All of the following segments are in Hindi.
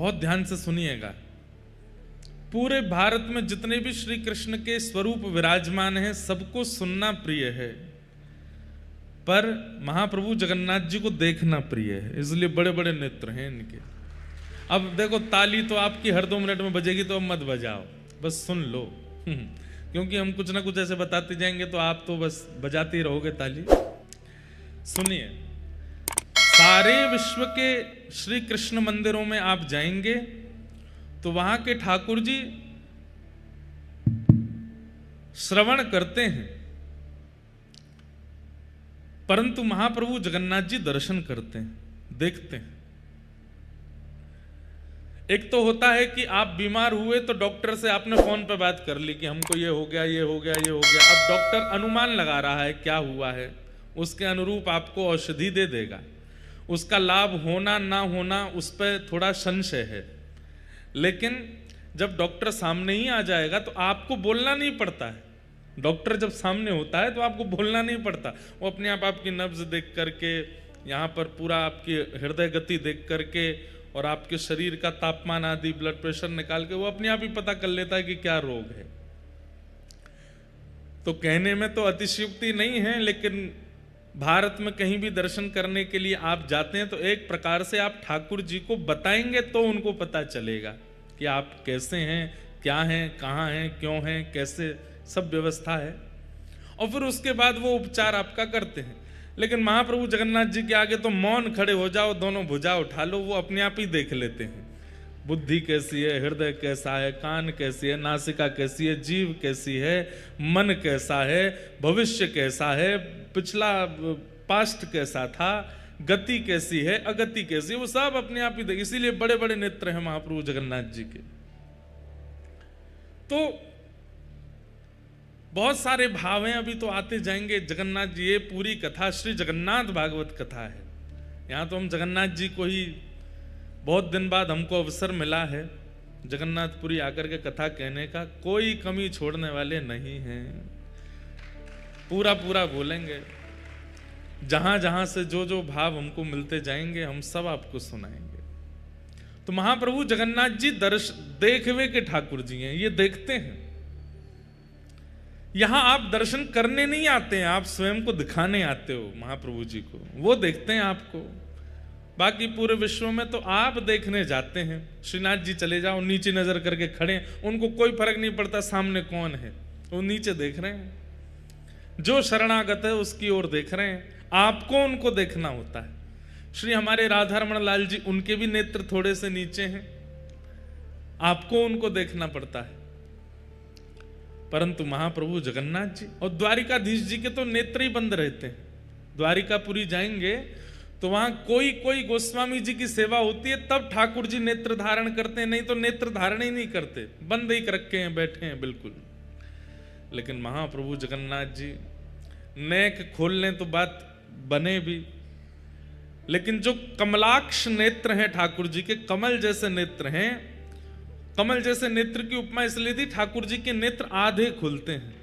बहुत ध्यान से सुनिएगा। पूरे भारत में जितने भी श्री कृष्ण के स्वरूप विराजमान हैं सबको सुनना प्रिय है, पर महाप्रभु जगन्नाथ जी को देखना प्रिय है, इसलिए बड़े बड़े नेत्र हैं इनके। अब देखो ताली तो आपकी हर 2 मिनट में बजेगी, तो अब मत बजाओ, बस सुन लो क्योंकि हम कुछ ना कुछ ऐसे बताते जाएंगे तो आप तो बस बजाते ही रहोगे ताली। सुनिए, सारे विश्व के श्री कृष्ण मंदिरों में आप जाएंगे तो वहां के ठाकुर जी श्रवण करते हैं, परंतु महाप्रभु जगन्नाथ जी दर्शन करते हैं, देखते हैं। एक तो होता है कि आप बीमार हुए तो डॉक्टर से आपने फोन पे बात कर ली कि हमको ये हो गया, ये हो गया, ये हो गया। अब डॉक्टर अनुमान लगा रहा है क्या हुआ है, उसके अनुरूप आपको औषधि दे देगा। उसका लाभ होना ना होना उस पर थोड़ा संशय है, लेकिन जब डॉक्टर सामने ही आ जाएगा तो आपको बोलना नहीं पड़ता है। डॉक्टर जब सामने होता है तो आपको बोलना नहीं पड़ता, वो अपने आप आपकी नब्ज देख करके, यहाँ पर पूरा आपकी हृदय गति देख करके और आपके शरीर का तापमान आदि, ब्लड प्रेशर निकाल के वो अपने आप ही पता कर लेता है कि क्या रोग है। तो कहने में तो अतिशयोक्ति नहीं है, लेकिन भारत में कहीं भी दर्शन करने के लिए आप जाते हैं तो एक प्रकार से आप ठाकुर जी को बताएंगे तो उनको पता चलेगा कि आप कैसे हैं, क्या हैं, कहाँ हैं, क्यों हैं, कैसे सब व्यवस्था है, और फिर उसके बाद वो उपचार आपका करते हैं। लेकिन महाप्रभु जगन्नाथ जी के आगे तो मौन खड़े हो जाओ, दोनों भुजा उठा लो, वो अपने आप ही देख लेते हैं। बुद्धि कैसी है, हृदय कैसा है, कान कैसी है, नासिका कैसी है, जीव कैसी है, मन कैसा है, भविष्य कैसा है, पिछला पास्ट कैसा था, गति कैसी है, अगति कैसी है, वो सब अपने आप ही देख। इसीलिए बड़े बड़े नेत्र हैं महाप्रभु जगन्नाथ जी के। तो बहुत सारे भाव हैं, अभी तो आते जाएंगे। जगन्नाथ जी, ये पूरी कथा श्री जगन्नाथ भागवत कथा है। यहाँ तो हम जगन्नाथ जी को ही बहुत दिन बाद हमको अवसर मिला है जगन्नाथपुरी आकर के कथा कहने का। कोई कमी छोड़ने वाले नहीं हैं, पूरा पूरा बोलेंगे। जहां जहां से जो जो भाव हमको मिलते जाएंगे हम सब आपको सुनाएंगे। तो महाप्रभु जगन्नाथ जी देखवे के ठाकुर जी हैं, ये देखते हैं। यहां आप दर्शन करने नहीं आते हैं, आप स्वयं को दिखाने आते हो महाप्रभु जी को, वो देखते हैं आपको। बाकी पूरे विश्व में तो आप देखने जाते हैं। श्रीनाथ जी चले जाओ, नीचे नजर करके खड़े, उनको कोई फर्क नहीं पड़ता सामने कौन है, वो नीचे देख रहे हैं। जो शरणागत है उसकी ओर देख रहे हैं, आपको उनको देखना होता है। श्री हमारे राधारमण लाल जी, उनके भी नेत्र थोड़े से नीचे हैं, आपको उनको देखना पड़ता है। परंतु महाप्रभु जगन्नाथ जी और द्वारिकाधीश जी के तो नेत्र ही बंद रहते हैं। द्वारिकापुरी जाएंगे तो वहां कोई कोई गोस्वामी जी की सेवा होती है, तब ठाकुर जी नेत्र धारण करते हैं, नहीं तो नेत्र धारण ही नहीं करते, बंद ही रखे हैं, बैठे हैं बिल्कुल। लेकिन महाप्रभु जगन्नाथ जी नेक खोल लें तो बात बने भी, लेकिन जो कमलाक्ष नेत्र हैं ठाकुर जी के, कमल जैसे नेत्र हैं। कमल जैसे नेत्र की उपमा इसलिए दी, ठाकुर जी के नेत्र आधे खुलते हैं,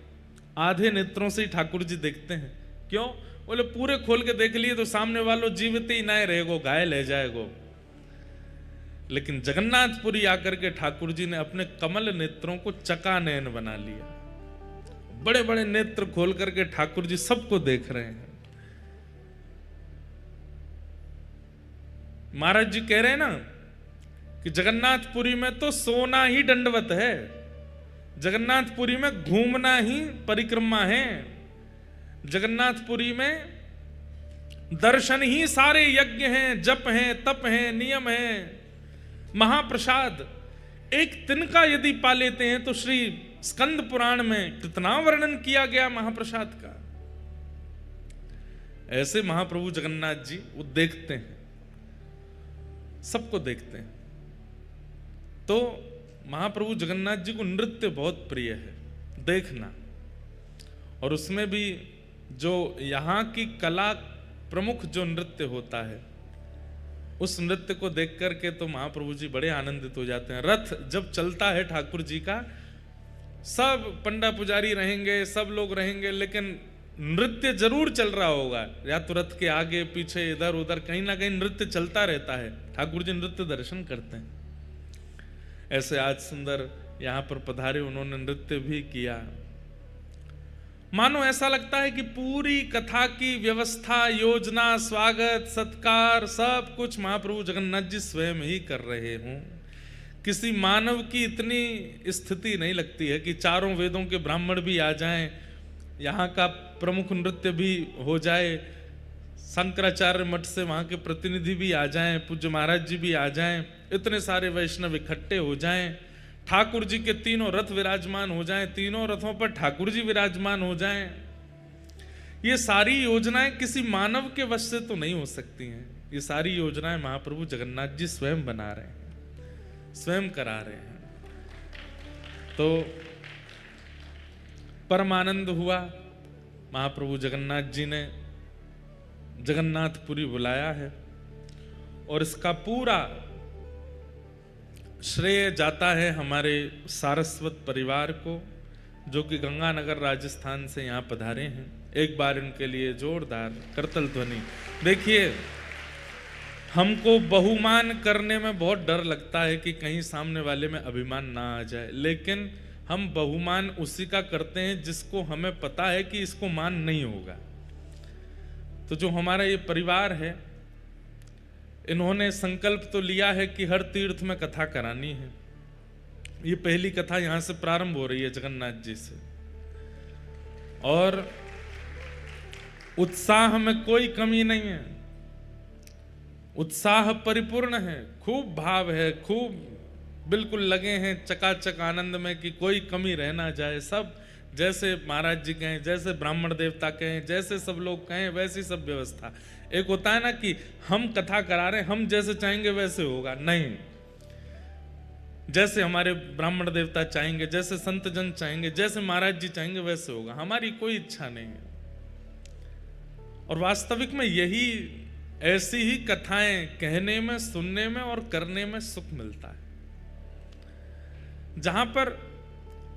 आधे नेत्रों से ही ठाकुर जी देखते हैं। क्यों? बोले पूरे खोल के देख लिए तो सामने वालों जीवित ही ना रहेगो, घायल है जाएगो। लेकिन जगन्नाथपुरी आकर के ठाकुर जी ने अपने कमल नेत्रों को चकानयन बना लिया। बड़े बड़े नेत्र खोल करके ठाकुर जी सबको देख रहे हैं। महाराज जी कह रहे हैं ना कि जगन्नाथपुरी में तो सोना ही दंडवत है, जगन्नाथपुरी में घूमना ही परिक्रमा है, जगन्नाथपुरी में दर्शन ही सारे यज्ञ हैं, जप हैं, तप हैं, नियम हैं, महाप्रसाद। एक तिनका यदि पा लेते हैं तो श्री स्कंद पुराण में कितना वर्णन किया गया महाप्रसाद का। ऐसे महाप्रभु जगन्नाथ जी वो देखते हैं, सबको देखते हैं। तो महाप्रभु जगन्नाथ जी को नृत्य बहुत प्रिय है देखना, और उसमें भी जो यहाँ की कला प्रमुख जो नृत्य होता है, उस नृत्य को देख करके तो महाप्रभु जी बड़े आनंदित हो जाते हैं। रथ जब चलता है ठाकुर जी का, सब पंडा पुजारी रहेंगे, सब लोग रहेंगे, लेकिन नृत्य जरूर चल रहा होगा, या तो रथ के आगे पीछे इधर उधर कहीं ना कहीं नृत्य चलता रहता है। ठाकुर जी नृत्य दर्शन करते हैं। ऐसे आज सुंदर यहाँ पर पधारे, उन्होंने नृत्य भी किया। मानो ऐसा लगता है कि पूरी कथा की व्यवस्था, योजना, स्वागत, सत्कार सब कुछ महाप्रभु जगन्नाथ जी स्वयं ही कर रहे हों। किसी मानव की इतनी स्थिति नहीं लगती है कि चारों वेदों के ब्राह्मण भी आ जाएं, यहाँ का प्रमुख नृत्य भी हो जाए, शंकराचार्य मठ से वहाँ के प्रतिनिधि भी आ जाएं, पूज्य महाराज जी भी आ जाएं, इतने सारे वैष्णव इकट्ठे हो जाएं, ठाकुर जी के तीनों रथ विराजमान हो जाएं, तीनों रथों पर ठाकुर जी विराजमान हो जाएं। ये सारी योजनाएं किसी मानव के वश से तो नहीं हो सकती हैं। ये सारी योजनाएं महाप्रभु जगन्नाथ जी स्वयं बना रहे हैं, स्वयं करा रहे हैं। तो परम आनंद हुआ। महाप्रभु जगन्नाथ जी ने जगन्नाथपुरी बुलाया है और इसका पूरा श्रेय जाता है हमारे सारस्वत परिवार को, जो कि गंगानगर राजस्थान से यहाँ पधारे हैं। एक बार इनके लिए जोरदार करतल ध्वनि। देखिए, हमको बहुमान करने में बहुत डर लगता है कि कहीं सामने वाले में अभिमान ना आ जाए, लेकिन हम बहुमान उसी का करते हैं जिसको हमें पता है कि इसको मान नहीं होगा। तो जो हमारा ये परिवार है, इन्होंने संकल्प तो लिया है कि हर तीर्थ में कथा करानी है। ये पहली कथा यहां से प्रारंभ हो रही है जगन्नाथ जी से, और उत्साह में कोई कमी नहीं है, उत्साह परिपूर्ण है, खूब भाव है, खूब बिल्कुल लगे हैं चकाचक आनंद में कि कोई कमी रह ना जाए। सब जैसे महाराज जी कहें, जैसे ब्राह्मण देवता कहें, जैसे सब लोग कहें, वैसी सब व्यवस्था। एक होता है ना कि हम कथा करा रहे हैं, हम जैसे चाहेंगे वैसे होगा, नहीं, जैसे हमारे ब्राह्मण देवता चाहेंगे, जैसे संत जन चाहेंगे, जैसे महाराज जी चाहेंगे वैसे होगा। हमारी कोई इच्छा नहीं है। और वास्तविक में यही, ऐसी ही कथाएं कहने में, सुनने में और करने में सुख मिलता है, जहां पर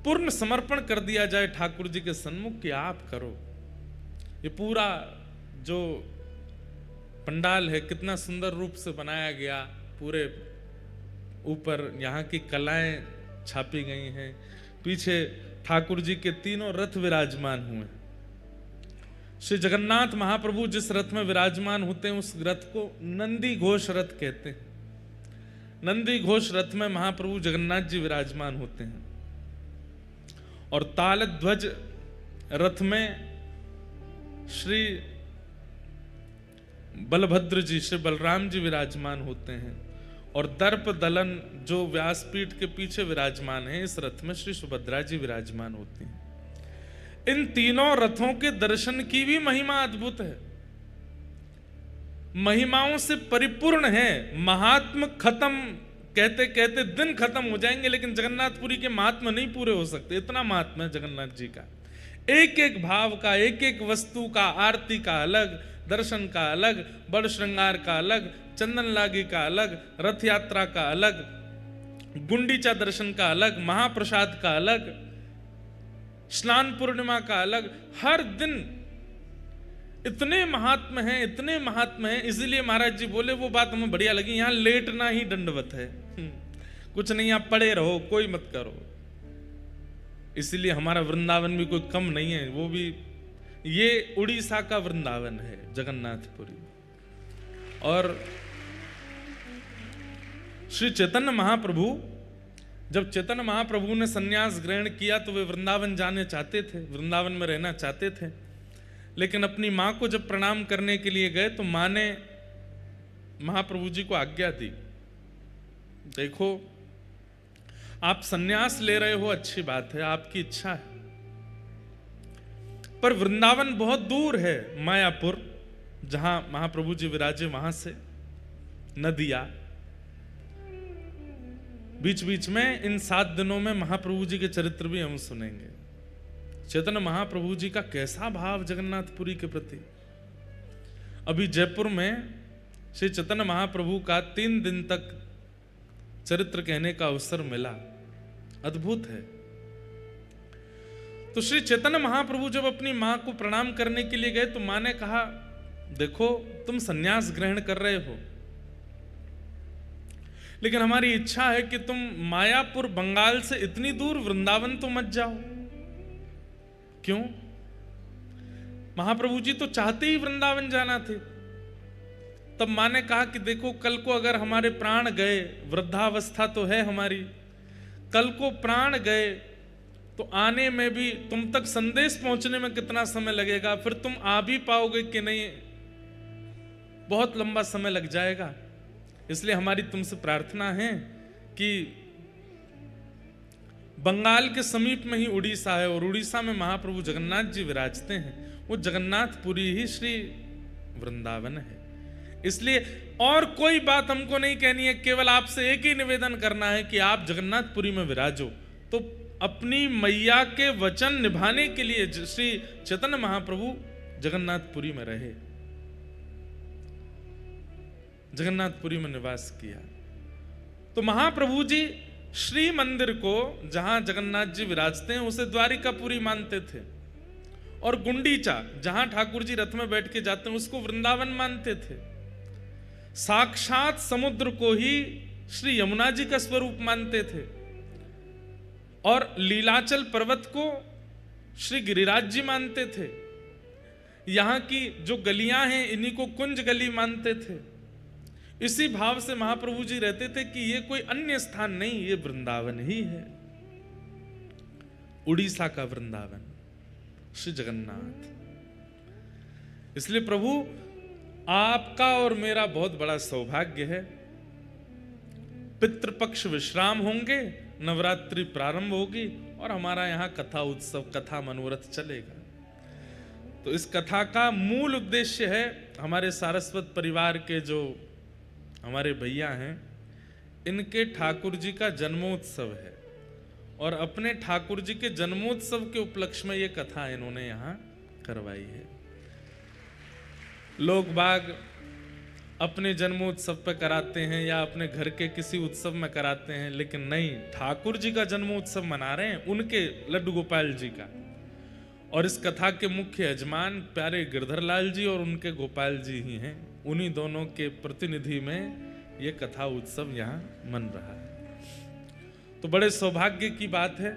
पूर्ण समर्पण कर दिया जाए ठाकुर जी के सन्मुख कि आप करो। ये पूरा जो पंडाल है कितना सुंदर रूप से बनाया गया, पूरे ऊपर यहाँ की कलाएं छापी गई हैं, पीछे ठाकुर जी के तीनों रथ विराजमान हुए। श्री जगन्नाथ महाप्रभु जिस रथ में विराजमान होते हैं उस रथ को नंदी घोष रथ कहते हैं। नंदी घोष रथ में महाप्रभु जगन्नाथ जी विराजमान होते हैं, और तालध्वज रथ में श्री बलभद्र जी, श्री बलराम जी विराजमान होते हैं, और दर्प दलन जो व्यासपीठ के पीछे विराजमान है, इस रथ में श्री सुभद्रा जी विराजमान होती हैं। इन तीनों रथों के दर्शन की भी महिमा अद्भुत है, महिमाओं से परिपूर्ण है। महात्म खत्म कहते कहते दिन खत्म हो जाएंगे, लेकिन जगन्नाथपुरी के महात्मा नहीं पूरे हो सकते। इतना महात्मा है जगन्नाथ जी का, एक एक भाव का, एक एक वस्तु का, आरती का अलग, दर्शन का अलग, बड़ श्रृंगार का अलग, चंदन लागी का अलग, रथ यात्रा का अलग, गुंडीचा दर्शन का अलग, महाप्रसाद का अलग, स्नान पूर्णिमा का अलग। हर दिन इतने महात्म हैं, इतने महात्म हैं। इसलिए महाराज जी बोले, वो बात हमें बढ़िया लगी, यहां लेटना ही दंडवत है, कुछ नहीं, आप पड़े रहो, कोई मत करो। इसलिए हमारा वृंदावन भी कोई कम नहीं है, वो भी ये उड़ीसा का वृंदावन है जगन्नाथपुरी। और श्री चैतन्य महाप्रभु, जब चैतन्य महाप्रभु ने संन्यास ग्रहण किया तो वे वृंदावन जाने चाहते थे, वृंदावन में रहना चाहते थे, लेकिन अपनी मां को जब प्रणाम करने के लिए गए तो मां ने महाप्रभु जी को आज्ञा दी, देखो आप संन्यास ले रहे हो, अच्छी बात है, आपकी इच्छा है, पर वृंदावन बहुत दूर है, मायापुर जहां महाप्रभु जी विराजे वहां से नदिया। बीच बीच में इन 7 दिनों में महाप्रभु जी के चरित्र भी हम सुनेंगे। चैतन्य महाप्रभु जी का कैसा भाव जगन्नाथपुरी के प्रति। अभी जयपुर में श्री चैतन्य महाप्रभु का 3 दिन तक चरित्र कहने का अवसर मिला, अद्भुत है। तो श्री चैतन्य महाप्रभु जब अपनी मां को प्रणाम करने के लिए गए तो मां ने कहा, देखो तुम संन्यास ग्रहण कर रहे हो, लेकिन हमारी इच्छा है कि तुम मायापुर बंगाल से इतनी दूर वृंदावन तो मत जाओ। क्यों? महाप्रभु जी तो चाहते ही वृंदावन जाना थे। तब मां ने कहा कि देखो, कल को अगर हमारे प्राण गए, वृद्धावस्था तो है हमारी, कल को प्राण गए तो आने में भी, तुम तक संदेश पहुंचने में कितना समय लगेगा, फिर तुम आ भी पाओगे कि नहीं, बहुत लंबा समय लग जाएगा। इसलिए हमारी तुमसे प्रार्थना है कि बंगाल के समीप में ही उड़ीसा है, और उड़ीसा में महाप्रभु जगन्नाथ जी विराजते हैं, वो जगन्नाथपुरी ही श्री वृंदावन है। इसलिए और कोई बात हमको नहीं कहनी है, केवल आपसे एक ही निवेदन करना है कि आप जगन्नाथपुरी में विराजो। तो अपनी मैया के वचन निभाने के लिए श्री चैतन्य महाप्रभु जगन्नाथपुरी में रहे, जगन्नाथपुरी में निवास किया। तो महाप्रभु जी श्री मंदिर को, जहां जगन्नाथ जी विराजते हैं, उसे द्वारिकापुरी मानते थे, और गुंडीचा, जहां ठाकुर जी रथ में बैठ के जाते हैं, उसको वृंदावन मानते थे। साक्षात समुद्र को ही श्री यमुना जी का स्वरूप मानते थे, और लीलाचल पर्वत को श्री गिरिराज जी मानते थे। यहां की जो गलियां हैं, इन्हीं को कुंज गली मानते थे। इसी भाव से महाप्रभु जी रहते थे कि ये कोई अन्य स्थान नहीं, ये वृंदावन ही है, उड़ीसा का वृंदावन, श्री जगन्नाथ। इसलिए प्रभु, आपका और मेरा बहुत बड़ा सौभाग्य है। पितृपक्ष विश्राम होंगे, नवरात्रि प्रारंभ होगी, और हमारा यहां कथा उत्सव, कथा मनोरथ चलेगा। तो इस कथा का मूल उद्देश्य है, हमारे सारस्वत परिवार के जो हमारे भैया हैं, इनके ठाकुर जी का जन्मोत्सव है, और अपने ठाकुर जी के जन्मोत्सव के उपलक्ष्य में ये कथा इन्होंने यहां करवाई है। लोग बाग अपने जन्मोत्सव पर कराते हैं या अपने घर के किसी उत्सव में कराते हैं, लेकिन नहीं, ठाकुर जी का जन्मोत्सव मना रहे हैं, उनके लड्डू गोपाल जी का। और इस कथा के मुख्य यजमान प्यारे गिरधर लाल जी और उनके गोपाल जी ही हैं। उन्हीं दोनों के प्रतिनिधि में ये कथा उत्सव यहाँ मन रहा है। तो बड़े सौभाग्य की बात है।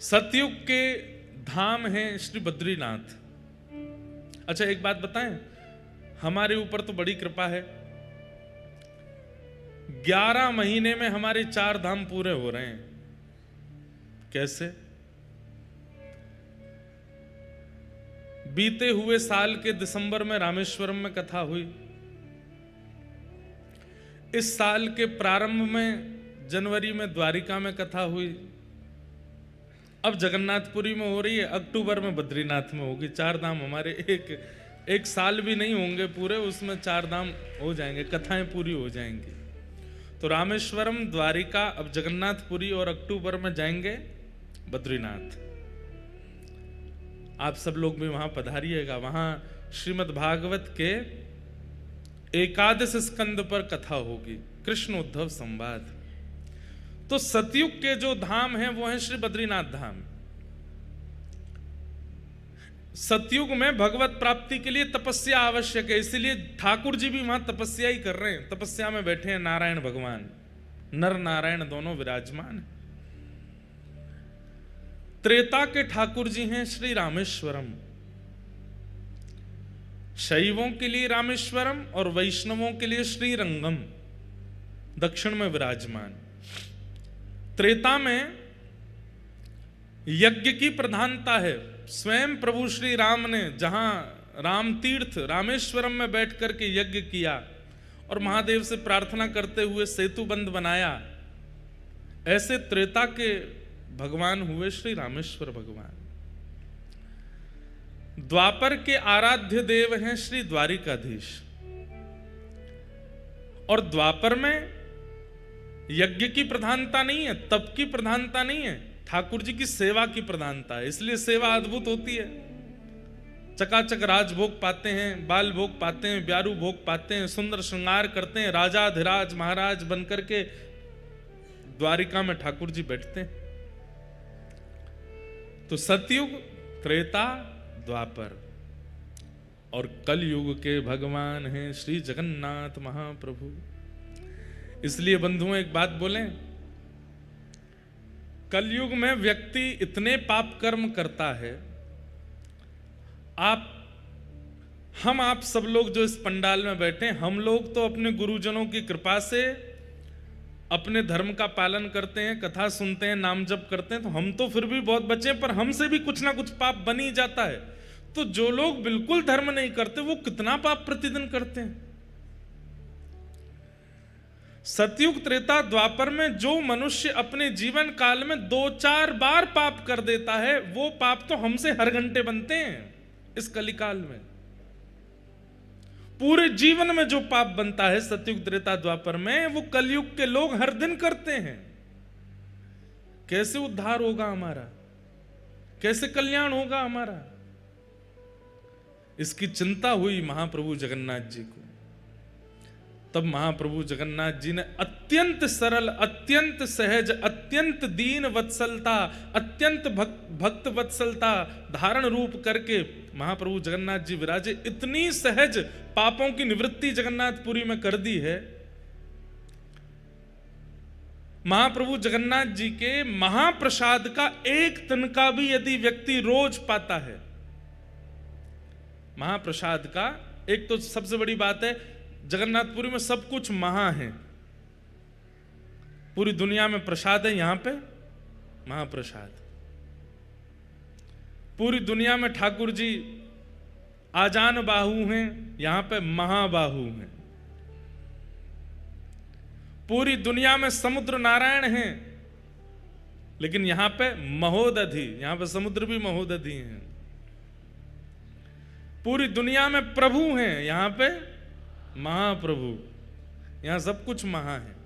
सतयुग के धाम हैं श्री बद्रीनाथ। अच्छा, एक बात बताएं, हमारे ऊपर तो बड़ी कृपा है, 11 महीने में हमारे 4 धाम पूरे हो रहे हैं। कैसे? बीते हुए साल के दिसंबर में रामेश्वरम में कथा हुई, इस साल के प्रारंभ में जनवरी में द्वारिका में कथा हुई, अब जगन्नाथपुरी में हो रही है, अक्टूबर में बद्रीनाथ में होगी। 4 धाम हमारे एक साल भी नहीं होंगे पूरे, उसमें 4 धाम हो जाएंगे, कथाएं पूरी हो जाएंगी। तो रामेश्वरम, द्वारिका, अब जगन्नाथपुरी, और अक्टूबर में जाएंगे बद्रीनाथ। आप सब लोग भी वहां पधारिएगा। वहां श्रीमद् भागवत के 11 स्कंद पर कथा होगी, कृष्ण उद्धव संवाद। तो सतयुग के जो धाम हैं वो हैं श्री बद्रीनाथ धाम। सतयुग में भगवत प्राप्ति के लिए तपस्या आवश्यक है, इसीलिए ठाकुर जी भी वहां तपस्या ही कर रहे हैं। तपस्या में बैठे हैं नारायण भगवान, नर नारायण दोनों विराजमान हैं। त्रेता के ठाकुर जी हैं श्री रामेश्वरम। शैवों के लिए रामेश्वरम और वैष्णवों के लिए श्रीरंगम दक्षिण में विराजमान। त्रेता में यज्ञ की प्रधानता है। स्वयं प्रभु श्री राम ने जहां राम तीर्थ रामेश्वरम में बैठ करके यज्ञ किया और महादेव से प्रार्थना करते हुए सेतु बंध बनाया, ऐसे त्रेता के भगवान हुए श्री रामेश्वर भगवान। द्वापर के आराध्य देव हैं श्री द्वारिकाधीश। और द्वापर में यज्ञ की प्रधानता नहीं है, तप की प्रधानता नहीं है, ठाकुर जी की सेवा की प्रधानता है। इसलिए सेवा अद्भुत होती है। चकाचक राजभोग पाते हैं, बाल भोग पाते हैं, ब्यारू भोग पाते हैं, सुंदर श्रृंगार करते हैं, राजाधिराज महाराज बनकर के द्वारिका में ठाकुर जी बैठते हैं। तो सतयुग, त्रेता, द्वापर और कलयुग के भगवान हैं श्री जगन्नाथ महाप्रभु। इसलिए बंधुओं एक बात बोलें, कलयुग में व्यक्ति इतने पाप कर्म करता है। हम आप सब लोग जो इस पंडाल में बैठे, हम लोग तो अपने गुरुजनों की कृपा से अपने धर्म का पालन करते हैं, कथा सुनते हैं, नाम जप करते हैं, तो हम तो फिर भी बहुत बचे, पर हमसे भी कुछ ना कुछ पाप बन ही जाता है। तो जो लोग बिल्कुल धर्म नहीं करते वो कितना पाप प्रतिदिन करते हैं। सतयुग त्रेता द्वापर में जो मनुष्य अपने जीवन काल में 2-4 बार पाप कर देता है, वो पाप तो हमसे हर घंटे बनते हैं। इस कलिकाल में पूरे जीवन में जो पाप बनता है सतयुग त्रेता द्वापर में, वो कलयुग के लोग हर दिन करते हैं। कैसे उद्धार होगा हमारा, कैसे कल्याण होगा हमारा? इसकी चिंता हुई महाप्रभु जगन्नाथ जी को। तब महाप्रभु जगन्नाथ जी ने अत्यंत सरल, अत्यंत सहज, अत्यंत दीन वत्सलता, अत्यंत भक्त वत्सलता धारण रूप करके महाप्रभु जगन्नाथ जी विराजे। इतनी सहज पापों की निवृत्ति जगन्नाथपुरी में कर दी है। महाप्रभु जगन्नाथ जी के महाप्रसाद का एक तिनका भी यदि व्यक्ति रोज पाता है, महाप्रसाद का एक, तो सबसे बड़ी बात है जगन्नाथपुरी में सब कुछ महा है। पूरी दुनिया में प्रसाद है, यहां पे महाप्रसाद। पूरी दुनिया में ठाकुर जी आजान बाहु हैं, यहां पे महाबाहु हैं। पूरी दुनिया में समुद्र नारायण हैं, लेकिन यहां पे महोदधि, यहां पे समुद्र भी महोदधि हैं। पूरी दुनिया में प्रभु हैं, यहां पे महाप्रभु, यहां सब कुछ महा है।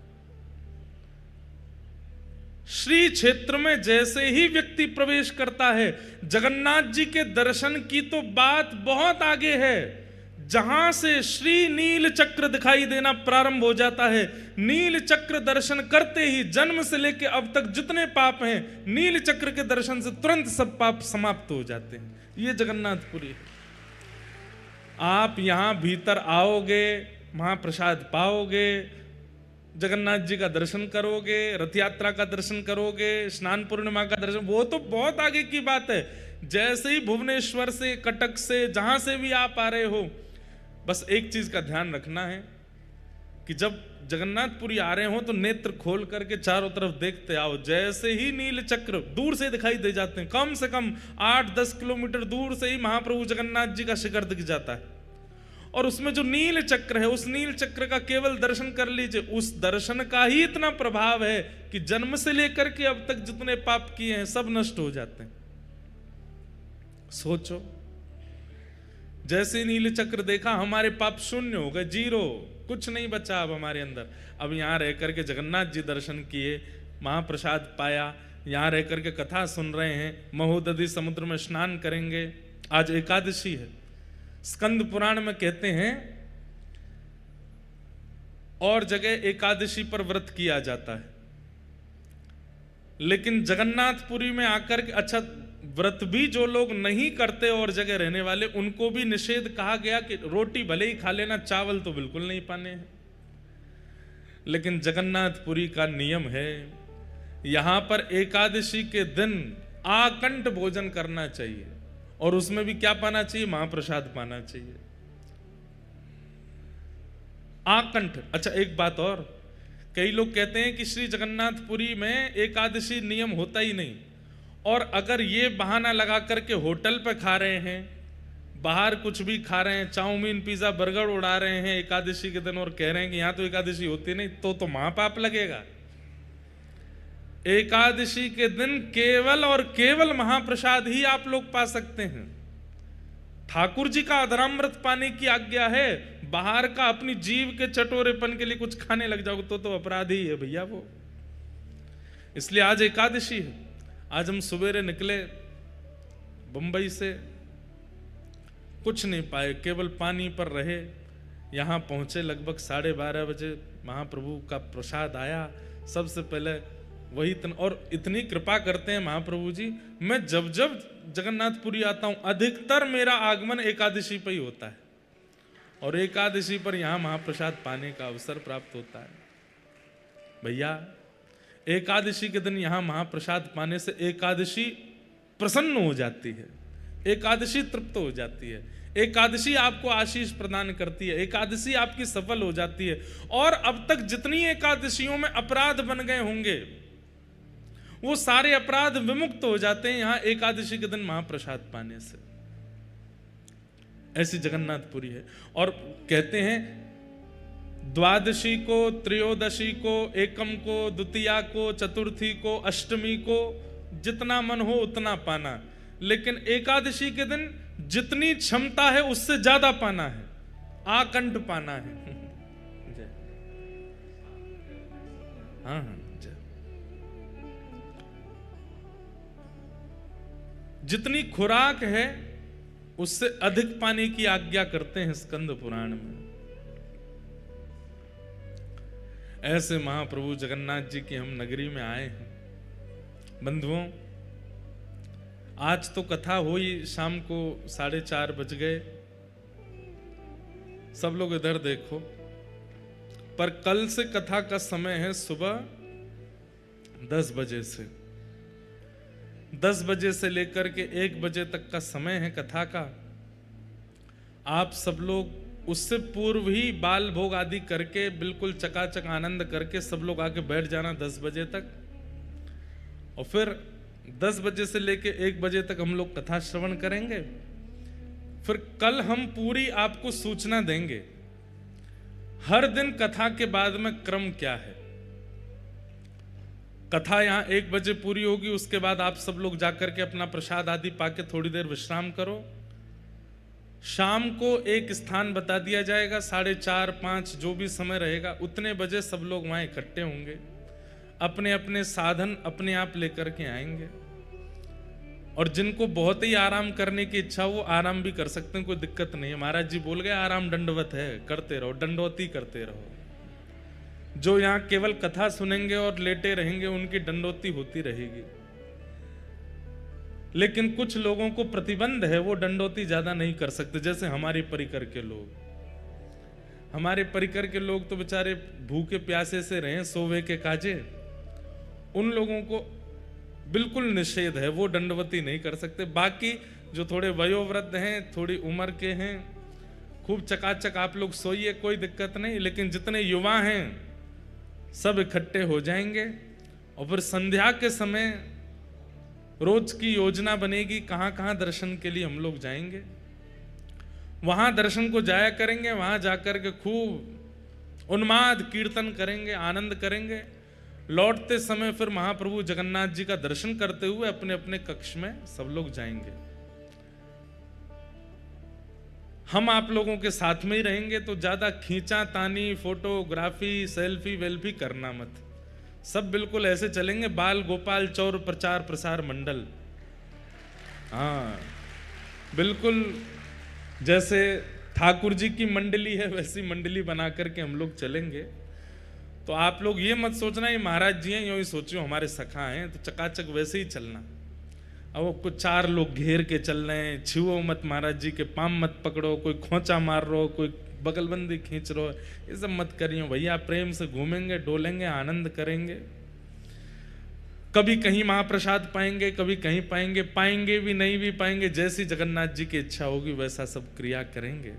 श्री क्षेत्र में जैसे ही व्यक्ति प्रवेश करता है, जगन्नाथ जी के दर्शन की तो बात बहुत आगे है। जहां से श्री नील चक्र दिखाई देना प्रारंभ हो जाता है, नील चक्र दर्शन करते ही जन्म से लेकर अब तक जितने पाप हैं, नील चक्र के दर्शन से तुरंत सब पाप समाप्त हो जाते हैं। ये जगन्नाथपुरी है। आप यहां भीतर आओगे, महाप्रसाद पाओगे, जगन्नाथ जी का दर्शन करोगे, रथ यात्रा का दर्शन करोगे, स्नान पूर्णिमा का दर्शन, वो तो बहुत आगे की बात है। जैसे ही भुवनेश्वर से, कटक से, जहां से भी आप आ रहे हो, बस एक चीज का ध्यान रखना है कि जब जगन्नाथपुरी आ रहे हो तो नेत्र खोल करके चारों तरफ देखते आओ। जैसे ही नील चक्र दूर से दिखाई दे जाते हैं, कम से कम 8-10 किलोमीटर दूर से ही महाप्रभु जगन्नाथ जी का शिखर दिख जाता है, और उसमें जो नील चक्र है, उस नील चक्र का केवल दर्शन कर लीजिए। उस दर्शन का ही इतना प्रभाव है कि जन्म से लेकर के अब तक जितने पाप किए हैं सब नष्ट हो जाते हैं। सोचो, जैसे नील चक्र देखा, हमारे पाप शून्य हो गए, 0, कुछ नहीं बचा अब हमारे अंदर। अब यहां रह करके जगन्नाथ जी दर्शन किए, महाप्रसाद पाया, यहां रह करके कथा सुन रहे हैं, महोदधि समुद्र में स्नान करेंगे। आज एकादशी है। स्कंद पुराण में कहते हैं और जगह एकादशी पर व्रत किया जाता है, लेकिन जगन्नाथपुरी में आकर के, अच्छा व्रत भी जो लोग नहीं करते और जगह रहने वाले, उनको भी निषेध कहा गया कि रोटी भले ही खा लेना, चावल तो बिल्कुल नहीं पाने हैं। लेकिन जगन्नाथपुरी का नियम है, यहां पर एकादशी के दिन आकंठ भोजन करना चाहिए, और उसमें भी क्या पाना चाहिए? महाप्रसाद पाना चाहिए, आकंठ। अच्छा एक बात और, कई लोग कहते हैं कि श्री जगन्नाथपुरी में एकादशी नियम होता ही नहीं, और अगर ये बहाना लगा करके होटल पे खा रहे हैं, बाहर कुछ भी खा रहे हैं, चाउमीन पिज्जा बर्गर उड़ा रहे हैं एकादशी के दिन, और कह रहे हैं कि यहां तो एकादशी होती नहीं, तो महापाप लगेगा। एकादशी के दिन केवल और केवल महाप्रसाद ही आप लोग पा सकते हैं। ठाकुर जी का अधरामृत पाने की आज्ञा है, बाहर का अपनी जीव के चटोरेपन के लिए कुछ खाने लग जाओगे तो अपराधी है भैया वो। इसलिए आज एकादशी है। आज हम सवेरे निकले बंबई से, कुछ नहीं पाए, केवल पानी पर रहे। यहां पहुंचे लगभग 12:30 बजे, महाप्रभु का प्रसाद आया। सबसे पहले वही और इतनी कृपा करते हैं महाप्रभु जी, मैं जब जब जगन्नाथपुरी आता हूं, अधिकतर मेरा आगमन एकादशी पर ही होता है, और एकादशी पर यहां महाप्रसाद पाने का अवसर प्राप्त होता है। भैया एकादशी के दिन यहाँ महाप्रसाद पाने से एकादशी प्रसन्न हो जाती है, एकादशी तृप्त हो जाती है, एकादशी आपको आशीष प्रदान करती है, एकादशी आपकी सफल हो जाती है। और अब तक जितनी एकादशियों में अपराध बन गए होंगे वो सारे अपराध विमुक्त हो जाते हैं यहाँ एकादशी के दिन महाप्रसाद पाने से। ऐसी जगन्नाथपुरी है। और कहते हैं द्वादशी को, त्रयोदशी को, एकम को, द्वितीया को, चतुर्थी को, अष्टमी को जितना मन हो उतना पाना, लेकिन एकादशी के दिन जितनी क्षमता है उससे ज्यादा पाना है, आकंठ पाना है। जय। हाँ हाँ जय। जितनी खुराक है उससे अधिक पाने की आज्ञा करते हैं स्कंद पुराण में। ऐसे महाप्रभु जगन्नाथ जी की हम नगरी में आए हैं। बंधुओं, आज तो कथा हुई, शाम को 4:30 बज गए, सब लोग इधर देखो, पर कल से कथा का समय है सुबह 10 बजे से। 10 बजे से लेकर के 1 बजे तक का समय है कथा का। आप सब लोग उससे पूर्व ही बाल भोग आदि करके बिल्कुल चकाचक आनंद करके सब लोग आके बैठ जाना 10 बजे तक। और फिर 10 बजे से लेके 1 बजे तक हम लोग कथा श्रवण करेंगे। फिर कल हम पूरी आपको सूचना देंगे हर दिन कथा के बाद में क्रम क्या है। कथा यहां 1 बजे पूरी होगी, उसके बाद आप सब लोग जाकर के अपना प्रसाद आदि पाके थोड़ी देर विश्राम करो। शाम को एक स्थान बता दिया जाएगा, 4:30 5 जो भी समय रहेगा उतने बजे सब लोग वहां इकट्ठे होंगे, अपने अपने साधन अपने आप लेकर के आएंगे। और जिनको बहुत ही आराम करने की इच्छा वो आराम भी कर सकते हैं, कोई दिक्कत नहीं है। महाराज जी बोल गए आराम दंडवत है, करते रहो, दंडोती करते रहो। जो यहाँ केवल कथा सुनेंगे और लेटे रहेंगे उनकी दंडोती होती रहेगी। लेकिन कुछ लोगों को प्रतिबंध है, वो दंडोती ज्यादा नहीं कर सकते, जैसे हमारे परिकर के लोग। हमारे परिकर के लोग तो बेचारे भूखे प्यासे से रहे, सोवे के काजे, उन लोगों को बिल्कुल निषेध है, वो दंडवती नहीं कर सकते। बाकी जो थोड़े वयोवृद्ध हैं, थोड़ी उम्र के हैं, खूब चकाचक आप लोग सोइए, कोई दिक्कत नहीं। लेकिन जितने युवा हैं सब इकट्ठे हो जाएंगे और फिर संध्या के समय रोज की योजना बनेगी कहां कहां दर्शन के लिए हम लोग जाएंगे। वहां दर्शन को जाया करेंगे, वहां जाकर के खूब उन्माद कीर्तन करेंगे, आनंद करेंगे। लौटते समय फिर महाप्रभु जगन्नाथ जी का दर्शन करते हुए अपने अपने कक्ष में सब लोग जाएंगे। हम आप लोगों के साथ में ही रहेंगे, तो ज्यादा खींचा तानी, फोटोग्राफी, सेल्फी वेल्फी करना मत। सब बिल्कुल ऐसे चलेंगे, बाल गोपाल चौर प्रचार प्रसार मंडल। हाँ बिल्कुल, जैसे ठाकुर जी की मंडली है वैसी मंडली बना करके हम लोग चलेंगे। तो आप लोग ये मत सोचना ये महाराज जी हैं, यूं ही सोचो हमारे सखा हैं, तो चकाचक वैसे ही चलना। अब वो कुछ 4 लोग घेर के चल रहे हैं, छुओ मत महाराज जी के, पाम मत पकड़ो, कोई खोंचा मार रहो, कोई बगलबंदी खींच रहो, ये सब मत करियो भैया। प्रेम से घूमेंगे, डोलेंगे, आनंद करेंगे। कभी कहीं महाप्रसाद पाएंगे, कभी कहीं पाएंगे, पाएंगे भी नहीं भी पाएंगे, जैसी जगन्नाथ जी की इच्छा होगी वैसा सब क्रिया करेंगे।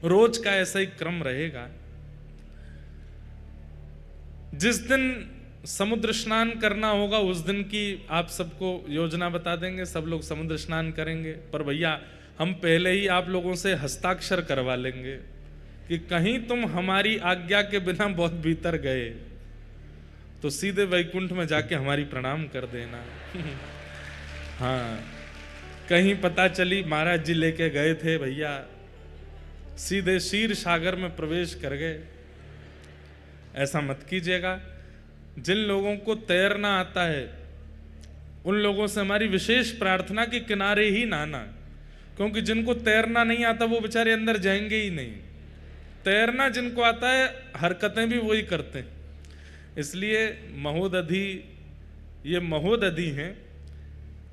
रोज का ऐसा ही क्रम रहेगा। जिस दिन समुद्र स्नान करना होगा उस दिन की आप सबको योजना बता देंगे, सब लोग समुद्र स्नान करेंगे। पर भैया हम पहले ही आप लोगों से हस्ताक्षर करवा लेंगे कि कहीं तुम हमारी आज्ञा के बिना बहुत भीतर गए तो सीधे वैकुंठ में जाके हमारी प्रणाम कर देना। हाँ, कहीं पता चली महाराज जी लेके गए थे भैया, सीधे क्षीर सागर में प्रवेश कर गए, ऐसा मत कीजिएगा। जिन लोगों को तैरना आता है उन लोगों से हमारी विशेष प्रार्थना कि किनारे ही नहाना, क्योंकि जिनको तैरना नहीं आता वो बेचारे अंदर जाएंगे ही नहीं। तैरना जिनको आता है हरकतें भी वही करते हैं। इसलिए महोदधि, ये महोदधि हैं,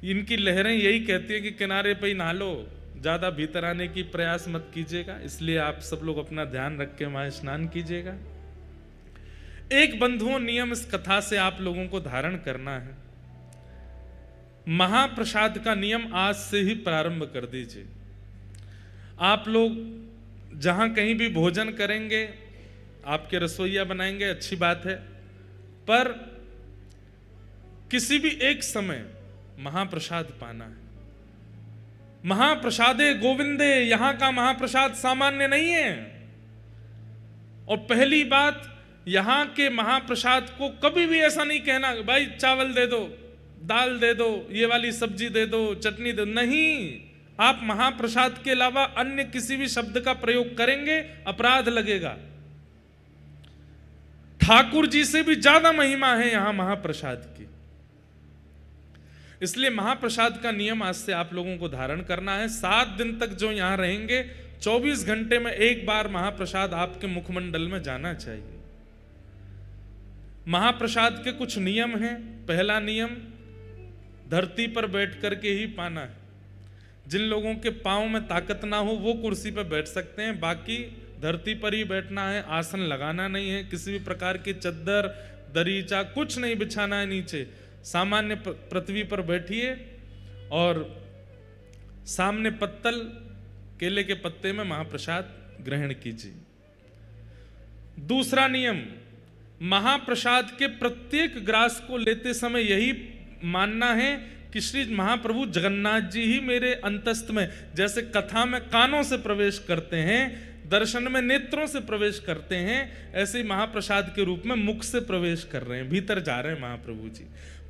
इनकी लहरें यही कहती है कि किनारे पे ही नहा लो, ज़्यादा भीतर आने की प्रयास मत कीजिएगा। इसलिए आप सब लोग अपना ध्यान रख के वहाँ स्नान कीजिएगा। एक बंधुओं नियम इस कथा से आप लोगों को धारण करना है। महाप्रसाद का नियम आज से ही प्रारंभ कर दीजिए। आप लोग जहां कहीं भी भोजन करेंगे, आपके रसोइया बनाएंगे, अच्छी बात है, पर किसी भी एक समय महाप्रसाद पाना है। महाप्रसादे गोविंदे, यहां का महाप्रसाद सामान्य नहीं है। और पहली बात, यहां के महाप्रसाद को कभी भी ऐसा नहीं कहना भाई चावल दे दो, दाल दे दो, ये वाली सब्जी दे दो, चटनी दे दो, नहीं। आप महाप्रसाद के अलावा अन्य किसी भी शब्द का प्रयोग करेंगे, अपराध लगेगा। ठाकुर जी से भी ज्यादा महिमा है यहां महाप्रसाद की। इसलिए महाप्रसाद का नियम आज से आप लोगों को धारण करना है। 7 दिन तक जो यहां रहेंगे, 24 घंटे में एक बार महाप्रसाद आपके मुखमंडल में जाना चाहिए। महाप्रसाद के कुछ नियम हैं। पहला नियम, धरती पर बैठ करके ही पाना है। जिन लोगों के पांव में ताकत ना हो वो कुर्सी पर बैठ सकते हैं, बाकी धरती पर ही बैठना है। आसन लगाना नहीं है, किसी भी प्रकार की चद्दर दरीचा कुछ नहीं बिछाना है नीचे। सामान्य पृथ्वी पर बैठिए और सामने पत्तल केले के पत्ते में महाप्रसाद ग्रहण कीजिए। दूसरा नियम, महाप्रसाद के प्रत्येक ग्रास को लेते समय यही मानना है कि श्री महाप्रभु जगन्नाथ जी ही मेरे अंतस्थ में, जैसे कथा में कानों से प्रवेश करते हैं, दर्शन में नेत्रों से प्रवेश करते हैं, ऐसे ही महाप्रसाद के रूप में मुख से प्रवेश कर रहे हैं, भीतर जा रहे हैं महाप्रभु जी।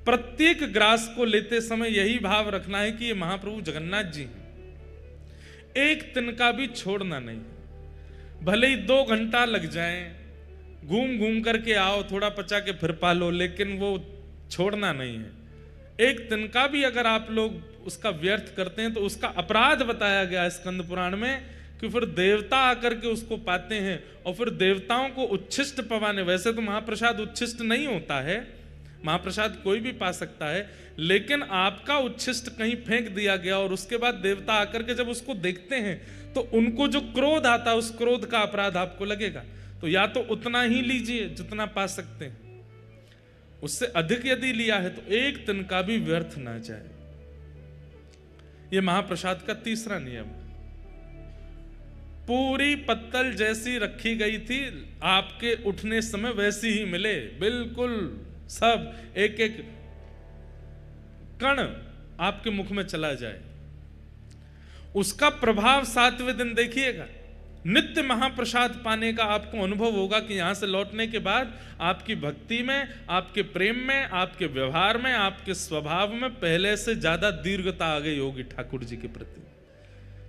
प्रत्येक ग्रास को लेते समय यही भाव रखना है कि ये महाप्रभु जगन्नाथ जी हैं। एक तिनका भी छोड़ना नहीं। भले ही 2 घंटा लग जाए, घूम घूम करके आओ, थोड़ा पचा के फिर पालो, लेकिन वो छोड़ना नहीं है। एक तिनका भी अगर आप लोग उसका व्यर्थ करते हैं तो उसका अपराध बताया गया स्कंद पुराण में, कि फिर देवता आकर के उसको पाते हैं और फिर देवताओं को उच्छिष्ट पवाने। वैसे तो महाप्रसाद उच्छिष्ट नहीं होता है, महाप्रसाद कोई भी पा सकता है, लेकिन आपका उच्छिष्ट कहीं फेंक दिया गया और उसके बाद देवता आकर के जब उसको देखते हैं तो उनको जो क्रोध आता है, उस क्रोध का अपराध आपको लगेगा। तो या तो उतना ही लीजिए जितना पा सकते हैं, उससे अधिक यदि लिया है तो एक तिनका भी व्यर्थ ना जाए। यह महाप्रसाद का तीसरा नियम है। पूरी पत्तल जैसी रखी गई थी, आपके उठने समय वैसी ही मिले, बिल्कुल सब एक एक कण आपके मुख में चला जाए। उसका प्रभाव 7वें दिन देखिएगा। नित्य महाप्रसाद पाने का आपको अनुभव होगा कि यहां से लौटने के बाद आपकी भक्ति में, आपके प्रेम में, आपके व्यवहार में, आपके स्वभाव में पहले से ज्यादा दीर्घता आ गई होगी ठाकुर जी के प्रति।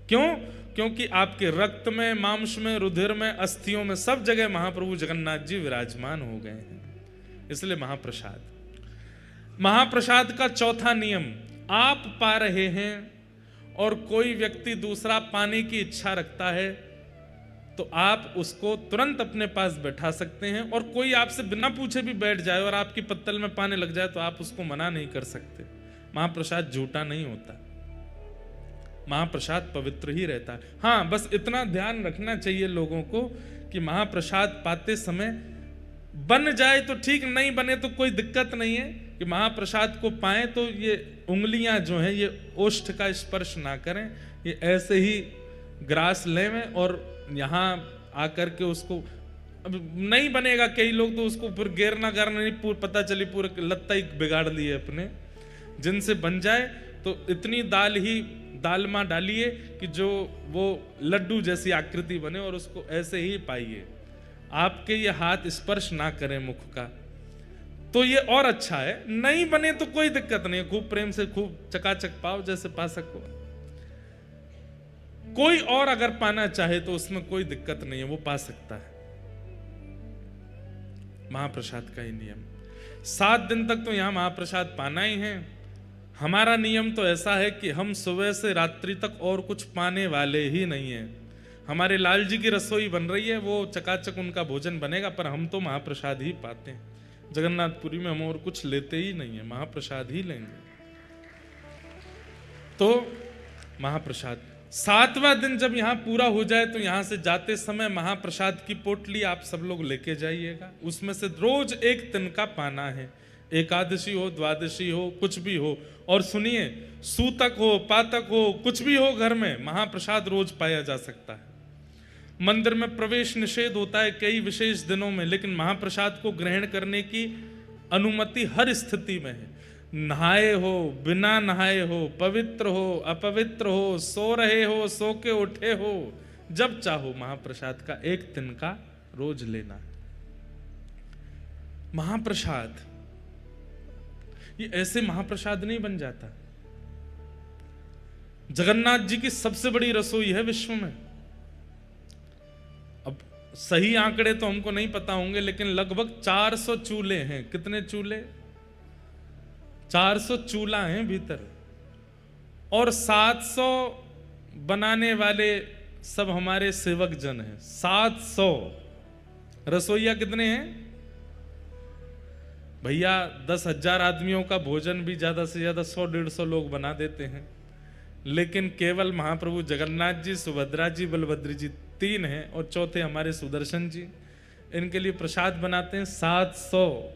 क्यों? क्योंकि आपके रक्त में, मांस में, रुधिर में, अस्थियों में, सब जगह महाप्रभु जगन्नाथ जी विराजमान हो गए हैं। इसलिए महाप्रसाद, महाप्रसाद का चौथा नियम, आप पा रहे हैं और कोई व्यक्ति दूसरा पाने की इच्छा रखता है तो आप उसको तुरंत अपने पास बैठा सकते हैं, और कोई आपसे बिना पूछे भी बैठ जाए और आपकी पत्तल में पाने लग जाए तो आप उसको मना नहीं कर सकते। महाप्रसाद झूठा नहीं होता, महाप्रसाद पवित्र ही रहता है। हाँ, बस इतना ध्यान रखना चाहिए लोगों को कि महाप्रसाद पाते समय बन जाए तो ठीक, नहीं बने तो कोई दिक्कत नहीं है, कि महाप्रसाद को पाएं तो ये उंगलियां जो हैं ये ओष्ठ का स्पर्श ना करें, ये ऐसे ही ग्रास लें और यहाँ आकर के उसको, अब नहीं बनेगा, कई लोग तो उसको फिर गेरना करना नहीं, पता चली पूरे लत्ता ही बिगाड़ लिए अपने। जिनसे बन जाए तो इतनी दालमा डालिए कि जो वो लड्डू जैसी आकृति बने और उसको ऐसे ही पाइए, आपके ये हाथ स्पर्श ना करें मुख का, तो ये और अच्छा है। नहीं बने तो कोई दिक्कत नहीं, खूब प्रेम से खूब चकाचक पाओ जैसे पा सको। कोई और अगर पाना चाहे तो उसमें कोई दिक्कत नहीं है, वो पा सकता है। महाप्रसाद का ही नियम, 7 दिन तक तो यहां महाप्रसाद पाना ही है। हमारा नियम तो ऐसा है कि हम सुबह से रात्रि तक और कुछ पाने वाले ही नहीं है। हमारे लाल जी की रसोई बन रही है, वो चकाचक उनका भोजन बनेगा, पर हम तो महाप्रसाद ही पाते हैं। जगन्नाथपुरी में हम और कुछ लेते ही नहीं है, महाप्रसाद ही लेंगे। तो महाप्रसाद 7वां दिन जब यहाँ पूरा हो जाए तो यहाँ से जाते समय महाप्रसाद की पोटली आप सब लोग लेके जाइएगा। उसमें से रोज एक तिनका पाना है, एकादशी हो, द्वादशी हो, कुछ भी हो। और सुनिए, सूतक हो, पातक हो, कुछ भी हो, घर में महाप्रसाद रोज पाया जा सकता है। मंदिर में प्रवेश निषेध होता है कई विशेष दिनों में, लेकिन महाप्रसाद को ग्रहण करने की अनुमति हर स्थिति में है। नहाए हो, बिना नहाए हो, पवित्र हो, अपवित्र हो, सो रहे हो, सो के उठे हो, जब चाहो महाप्रसाद का एक तिनका रोज लेना है। महाप्रसाद ये ऐसे महाप्रसाद नहीं बन जाता। जगन्नाथ जी की सबसे बड़ी रसोई है विश्व में। अब सही आंकड़े तो हमको नहीं पता होंगे, लेकिन लगभग 400 चूल्हे हैं। कितने चूल्हे? 400 चूल्हा हैं भीतर, और 700 बनाने वाले सब हमारे सेवक जन हैं। 700 रसोईया कितने हैं भैया? 10,000 आदमियों का भोजन भी ज्यादा से ज्यादा 100-150 लोग बना देते हैं, लेकिन केवल महाप्रभु जगन्नाथ जी, सुभद्रा जी, बलभद्र जी 3 हैं, और चौथे हमारे सुदर्शन जी। इनके लिए प्रसाद बनाते हैं। 700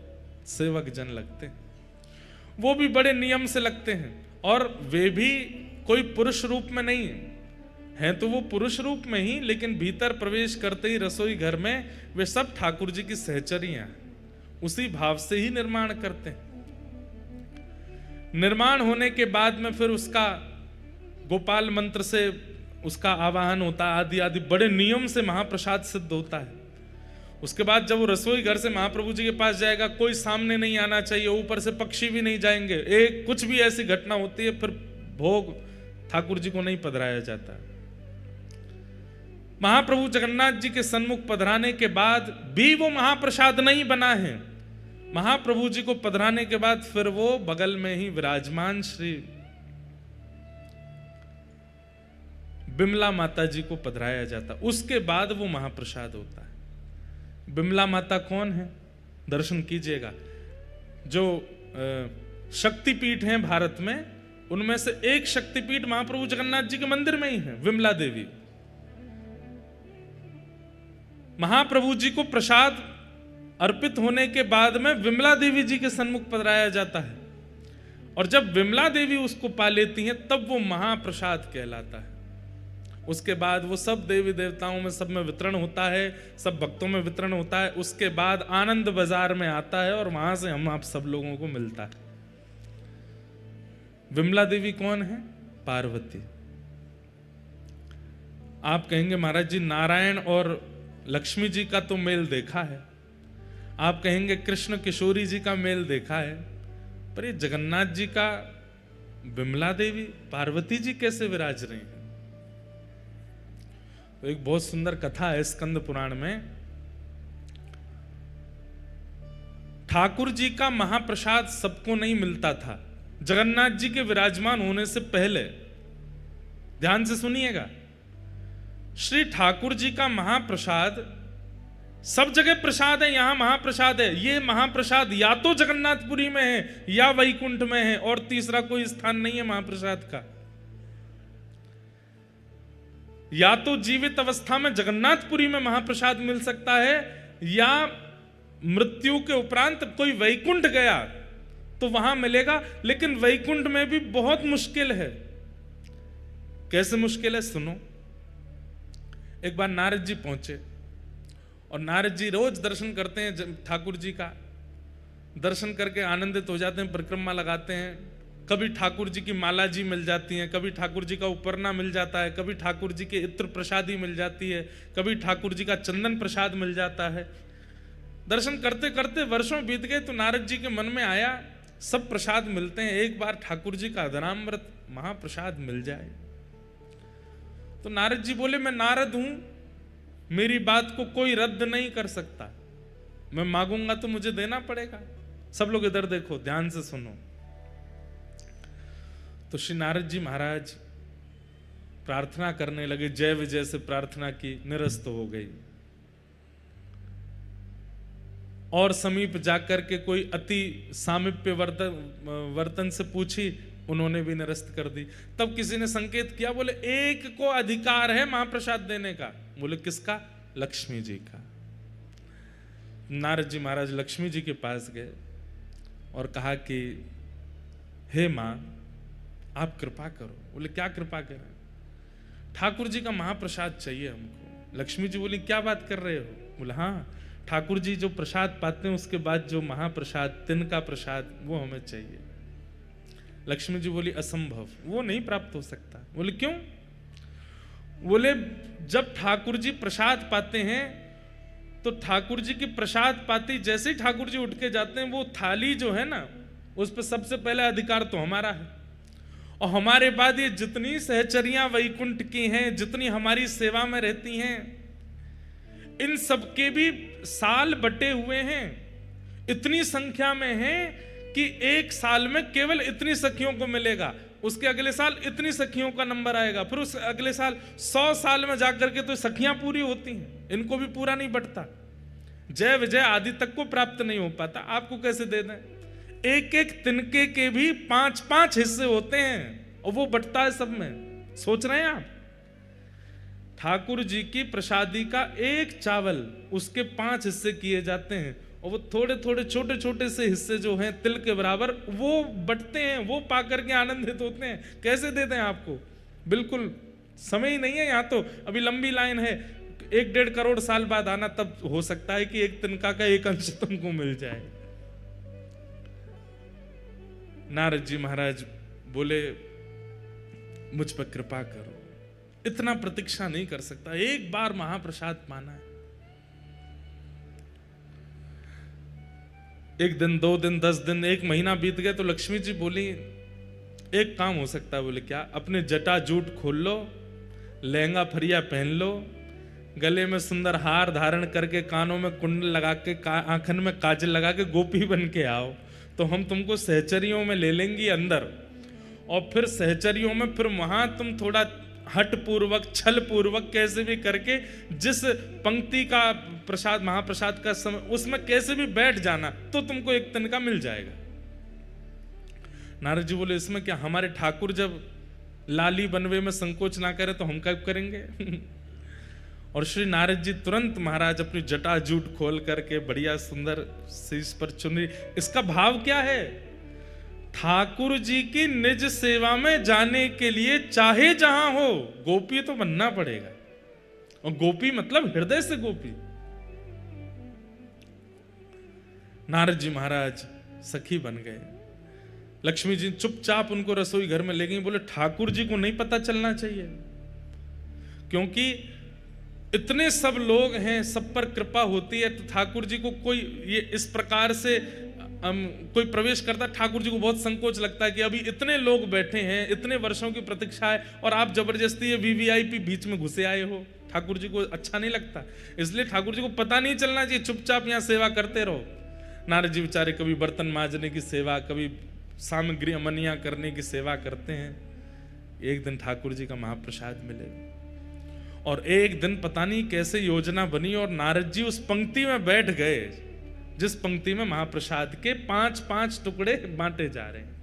सेवक जन लगते हैं, वो भी बड़े नियम से लगते हैं। और वे भी कोई पुरुष रूप में नहीं हैं, तो वो पुरुष रूप में ही, लेकिन भीतर प्रवेश करते ही रसोई घर में वे सब ठाकुर जी की सहचरियां हैं, उसी भाव से ही निर्माण करते हैं। निर्माण होने के बाद में फिर उसका गोपाल मंत्र से उसका आवाहन होता है, आदि आदि बड़े नियम से महाप्रसाद सिद्ध होता है। उसके बाद जब वो रसोई घर से महाप्रभु जी के पास जाएगा, कोई सामने नहीं आना चाहिए, ऊपर से पक्षी भी नहीं जाएंगे। एक कुछ भी ऐसी घटना होती है, फिर भोग ठाकुर जी को नहीं पधराया जाता। महाप्रभु जगन्नाथ जी के सन्मुख पधराने के बाद भी वो महाप्रसाद नहीं बना है। महाप्रभु जी को पधराने के बाद फिर वो बगल में ही विराजमान श्री बिमला माता जी को पधराया जाता, उसके बाद वो महाप्रसाद होता है। बिमला माता कौन है? दर्शन कीजिएगा। जो शक्तिपीठ हैं भारत में, उनमें से एक शक्तिपीठ महाप्रभु जगन्नाथ जी के मंदिर में ही है, विमला देवी। महाप्रभु जी को प्रसाद अर्पित होने के बाद में विमला देवी जी के सन्मुख पधराया जाता है, और जब विमला देवी उसको पा लेती हैं तब वो महाप्रसाद कहलाता है। उसके बाद वो सब देवी देवताओं में, सब में वितरण होता है, सब भक्तों में वितरण होता है। उसके बाद आनंद बाजार में आता है और वहां से हम आप सब लोगों को मिलता है। विमला देवी कौन है? पार्वती। आप कहेंगे महाराज जी नारायण और लक्ष्मी जी का तो मेल देखा है, आप कहेंगे कृष्ण किशोरी जी का मेल देखा है, पर ये जगन्नाथ जी का विमला देवी पार्वती जी कैसे विराज रही हैं? तो एक बहुत सुंदर कथा है स्कंद पुराण में। ठाकुर जी का महाप्रसाद सबको नहीं मिलता था जगन्नाथ जी के विराजमान होने से पहले। ध्यान से सुनिएगा, श्री ठाकुर जी का महाप्रसाद सब जगह प्रसाद है, यहां महाप्रसाद है। ये महाप्रसाद या तो जगन्नाथपुरी में है या वैकुंठ में है, और तीसरा कोई स्थान नहीं है महाप्रसाद का। या तो जीवित अवस्था में जगन्नाथपुरी में महाप्रसाद मिल सकता है, या मृत्यु के उपरांत कोई वैकुंठ गया तो वहां मिलेगा, लेकिन वैकुंठ में भी बहुत मुश्किल है। कैसे मुश्किल है सुनो। एक बार नारद जी पहुंचे, और नारद जी रोज दर्शन करते हैं ठाकुर जी का, दर्शन करके आनंदित हो जाते हैं, परिक्रमा लगाते हैं। कभी ठाकुर जी की माला जी मिल जाती है, कभी ठाकुर जी का उपरना मिल जाता है, कभी ठाकुर जी के इत्र प्रसादी मिल जाती है, कभी ठाकुर जी का चंदन प्रसाद मिल जाता है। दर्शन करते करते वर्षों बीत गए, तो नारद जी के मन में आया सब प्रसाद मिलते हैं, एक बार ठाकुर जी का अदनामृत महाप्रसाद मिल जाए। तो नारद जी बोले, मैं नारद हूं, मेरी बात को कोई रद्द नहीं कर सकता, मैं मांगूंगा तो मुझे देना पड़ेगा। सब लोग इधर देखो, ध्यान से सुनो। तो श्री नारद जी महाराज प्रार्थना करने लगे, जय विजय से प्रार्थना की, निरस्त हो गई। और समीप जाकर के कोई अति सामीप्य वर्तन से पूछी, उन्होंने भी निरस्त कर दी। तब किसी ने संकेत किया, बोले एक को अधिकार है महाप्रसाद देने का। बोले किसका? लक्ष्मी जी का। नारद जी महाराज लक्ष्मी जी के पास गए और कहा कि हे माँ, आप कृपा करो। बोले क्या कृपा करें? ठाकुर जी का महाप्रसाद चाहिए हमको। लक्ष्मी जी बोली क्या बात कर रहे हो? बोले हाँ, ठाकुर जी जो प्रसाद पाते हैं उसके बाद जो महाप्रसाद, तिनका प्रसाद, वो हमें चाहिए। लक्ष्मी जी बोली असंभव, वो नहीं प्राप्त हो सकता। बोले क्यों? बोले जब ठाकुर जी प्रसाद पाते हैं तो ठाकुर जी की प्रसाद पाती जैसे ही ठाकुर जी उठ के जाते हैं, वो थाली जो है ना, उस पर सबसे पहले अधिकार तो हमारा है। और हमारे बाद ये जितनी सहचरियां वैकुंठ की हैं, जितनी हमारी सेवा में रहती हैं, इन सबके भी साल बटे हुए हैं, इतनी संख्या में हैं कि एक साल में केवल इतनी सखियों को मिलेगा, उसके अगले साल इतनी सखियों का नंबर आएगा, फिर उस अगले साल 100 साल में जाकर के तो सखियां पूरी होती हैं, इनको भी पूरा नहीं बढ़ता। जय विजय आदि तक को प्राप्त नहीं हो पाता, आपको कैसे दे दें? एक एक तिनके के भी 5-5 हिस्से होते हैं और वो बटता है सब में। सोच रहे हैं आप? ठाकुर जी की प्रसादी का एक चावल, उसके 5 हिस्से किए जाते हैं और वो थोड़े थोड़े छोटे छोटे से हिस्से जो हैं तिल के बराबर, वो बटते हैं, वो पाकर के आनंदित होते हैं। कैसे दे दें आपको? बिल्कुल समय ही नहीं है। यहाँ तो अभी लंबी लाइन है, 1-1.5 करोड़ साल बाद आना, तब हो सकता है कि एक तिनका का एक अंश तुमको मिल जाए। नारद जी महाराज बोले मुझ पर कृपा करो, इतना प्रतीक्षा नहीं कर सकता, एक बार महाप्रसाद पाना है। 1 दिन, 2 दिन, 10 दिन, 1 महीना बीत गए तो लक्ष्मी जी बोली एक काम हो सकता है। बोले क्या? अपने जटा जूट खोल लो, लहंगा फरिया पहन लो, गले में सुंदर हार धारण करके, कानों में कुंडल लगा के, आंखन में काजल लगा के गोपी बन के आओ, तो हम तुमको सहचरियों में ले लेंगी अंदर, और फिर सहचरियों में फिर वहां तुम थोड़ा हट पूर्वक, छल पूर्वक, कैसे भी करके जिस पंक्ति का प्रसाद, महाप्रसाद का समय, उसमें कैसे भी बैठ जाना, तो तुमको एक तिनका मिल जाएगा। नारद जी बोले इसमें क्या? हमारे ठाकुर जब लाली बनवे में संकोच ना करे तो हम क्या करेंगे? और श्री नारद जी तुरंत महाराज अपनी जटा जूट खोल करके बढ़िया सुंदर शीश पर चुनरी। इसका भाव क्या है? ठाकुर जी की निज सेवा में जाने के लिए चाहे जहां हो, गोपी तो बनना पड़ेगा। और गोपी मतलब हृदय से गोपी। नारद जी महाराज सखी बन गए। लक्ष्मी जी चुपचाप उनको रसोई घर में ले गई। बोले ठाकुर जी को नहीं पता चलना चाहिए, क्योंकि इतने सब लोग हैं, सब पर कृपा होती है, तो ठाकुर जी को कोई ये इस प्रकार से कोई प्रवेश करता, ठाकुर जी को बहुत संकोच लगता है कि अभी इतने लोग बैठे हैं, इतने वर्षों की प्रतीक्षा है, और आप जबरदस्ती ये वीवीआईपी बीच में घुसे आए हो। ठाकुर जी को अच्छा नहीं लगता, इसलिए ठाकुर जी को पता नहीं चलना चाहिए, चुपचाप यहाँ सेवा करते रहो। नारद जी बेचारे कभी बर्तन मांजने की सेवा, कभी सामग्री अमनिया करने की सेवा करते हैं। एक दिन ठाकुर जी का महाप्रसाद मिलेगा, और एक दिन पता नहीं कैसे योजना बनी और नारद जी उस पंक्ति में बैठ गए जिस पंक्ति में महाप्रसाद के 5-5 टुकड़े बांटे जा रहे हैं।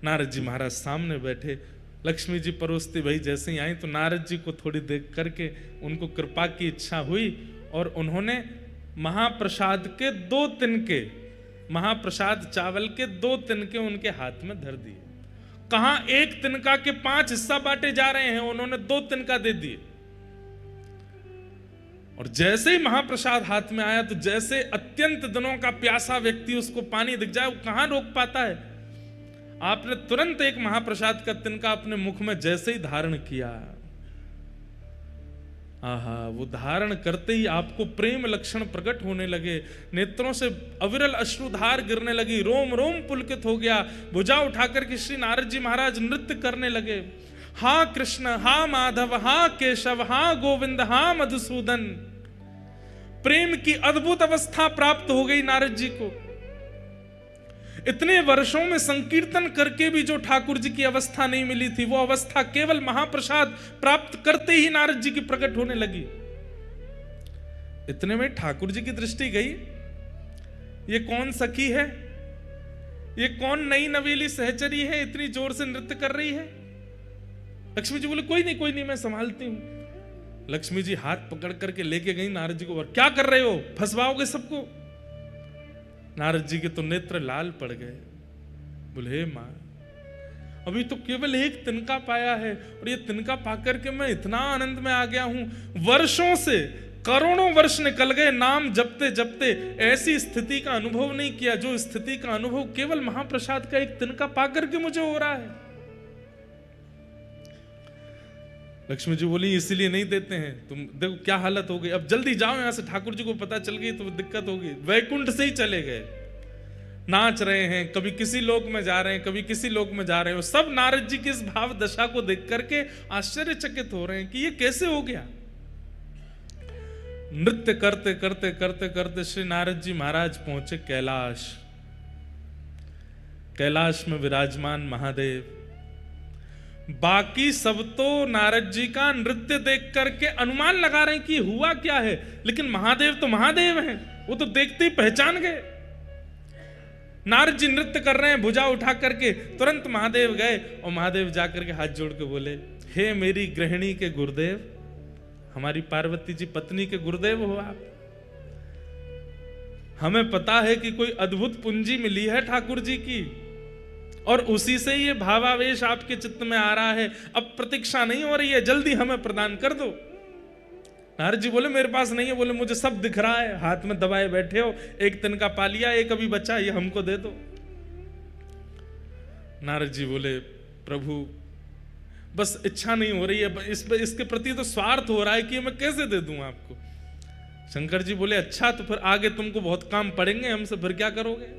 नारद जी महाराज सामने बैठे, लक्ष्मी जी परोसती भाई जैसे ही आई तो नारद जी को थोड़ी देख करके उनको कृपा की इच्छा हुई, और उन्होंने महाप्रसाद के 2 तिनके, महाप्रसाद चावल के 2 तिनके उनके हाथ में धर दिए। कहां एक तिनका के 5 हिस्सा बांटे जा रहे हैं, उन्होंने 2 तिनका दे दिए। और जैसे ही महाप्रसाद हाथ में आया तो जैसे अत्यंत दिनों का प्यासा व्यक्ति उसको पानी दिख जाए, वो कहां रोक पाता है। आपने तुरंत एक महाप्रसाद का तिनका अपने मुख में जैसे ही धारण किया, आहा, वो धारण करते ही आपको प्रेम लक्षण प्रकट होने लगे, नेत्रों से अविरल अश्रुधार गिरने लगी, रोम रोम पुलकित हो गया। भुजा उठाकर के श्री नारद जी महाराज नृत्य करने लगे। हा कृष्ण, हा माधव, हा केशव, हा गोविंद, हा मधुसूदन। प्रेम की अद्भुत अवस्था प्राप्त हो गई नारद जी को। इतने वर्षों में संकीर्तन करके भी जो ठाकुर जी की अवस्था नहीं मिली थी, वो अवस्था केवल महाप्रसाद प्राप्त करते ही नारद जी की प्रकट होने लगी। इतने में ठाकुर जी की दृष्टि गई, ये कौन सखी है? ये कौन नई नवेली सहचरी है, इतनी जोर से नृत्य कर रही है? लक्ष्मी जी बोले कोई नहीं मैं संभालती हूं। लक्ष्मी जी हाथ पकड़ करके लेके गई नारद जी को, और क्या कर रहे हो, फंसवाओगे सबको। नारद जी के तो नेत्र लाल पड़ गए। बोले हे मां, अभी तो केवल एक तिनका पाया है, और ये तिनका पाकर के मैं इतना आनंद में आ गया हूं। वर्षों से, करोड़ों वर्ष निकल गए नाम जपते जपते, ऐसी स्थिति का अनुभव नहीं किया जो स्थिति का अनुभव केवल महाप्रसाद का एक तिनका पाकर के मुझे हो रहा है। लक्ष्मी जी बोली इसलिए नहीं देते हैं, तुम देखो क्या हालत हो गई, अब जल्दी जाओ यहां से, ठाकुर जी को पता चल गई तो दिक्कत होगी। वैकुंठ से ही चले गए, नाच रहे हैं, कभी किसी लोक में जा रहे हैं, कभी किसी लोक में जा रहे हैं। सब नारद जी की इस भाव दशा को देख करके आश्चर्यचकित हो रहे हैं कि ये कैसे हो गया। नृत्य करते करते करते करते श्री नारद जी महाराज पहुंचे कैलाश। कैलाश में विराजमान महादेव, बाकी सब तो नारद जी का नृत्य देख करके अनुमान लगा रहे हैं कि हुआ क्या है, लेकिन महादेव तो महादेव हैं, वो तो देखते ही पहचान गए। नारद जी नृत्य कर रहे हैं, भुजा उठा करके, तुरंत महादेव गए और महादेव जाकर के हाथ जोड़ के बोले, हे मेरी गृहिणी के गुरुदेव, हमारी पार्वती जी पत्नी के गुरुदेव हो आप। हमें पता है कि कोई अद्भुत पूंजी मिली है ठाकुर जी की, और उसी से ये भावावेश आपके चित्त में आ रहा है। अब प्रतीक्षा नहीं हो रही है, जल्दी हमें प्रदान कर दो। नारद जी बोले मेरे पास नहीं है। बोले मुझे सब दिख रहा है, हाथ में दबाए बैठे हो, एक तिनका पा लिया, एक अभी बचा, ये हमको दे दो। नारद जी बोले प्रभु बस इच्छा नहीं हो रही है, इसके प्रति तो स्वार्थ हो रहा है कि मैं कैसे दे दूं आपको। शंकर जी बोले अच्छा, तो फिर आगे तुमको बहुत काम पड़ेंगे हमसे, फिर क्या करोगे?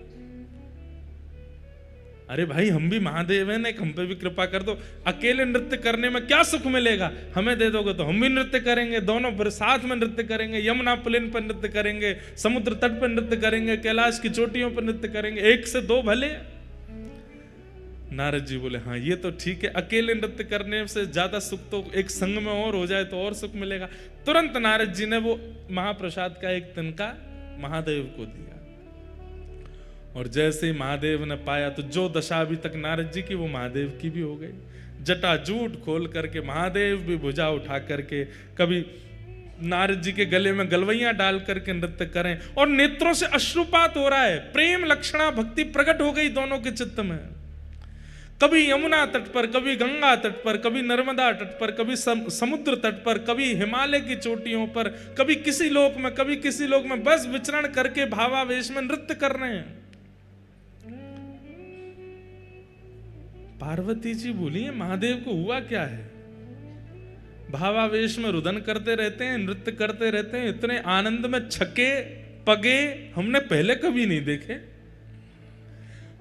अरे भाई हम भी महादेव हैं, एक हम पे भी कृपा कर दो। अकेले नृत्य करने में क्या सुख मिलेगा, हमें दे दोगे तो हम भी नृत्य करेंगे, दोनों फिर साथ में नृत्य करेंगे, यमुना पुलिन पर नृत्य करेंगे, समुद्र तट पर नृत्य करेंगे, कैलाश की चोटियों पर नृत्य करेंगे, एक से दो भले। नारद जी बोले हाँ ये तो ठीक है, अकेले नृत्य करने से ज्यादा सुख तो एक संग में और हो जाए तो और सुख मिलेगा। तुरंत नारद जी ने वो महाप्रसाद का एक तिनका महादेव को दिया, और जैसे ही महादेव ने पाया तो जो दशा अभी तक नारद जी की वो महादेव की भी हो गई। जटाजूट खोल करके महादेव भी भुजा उठा करके, कभी नारद जी के गले में गलवैयां डाल करके नृत्य करें, और नेत्रों से अश्रुपात हो रहा है, प्रेम लक्षणा भक्ति प्रकट हो गई दोनों के चित्त में। कभी यमुना तट पर, कभी गंगा तट पर, कभी नर्मदा तट पर, कभी समुद्र तट पर, कभी हिमालय की चोटियों पर, कभी किसी लोक में, कभी किसी लोक में, बस विचरण करके भावावेश में नृत्य कर रहे हैं। पार्वती जी बोली महादेव को हुआ क्या है, भावावेश में रुदन करते रहते हैं, नृत्य करते रहते हैं, इतने आनंद में छके पगे हमने पहले कभी नहीं देखे।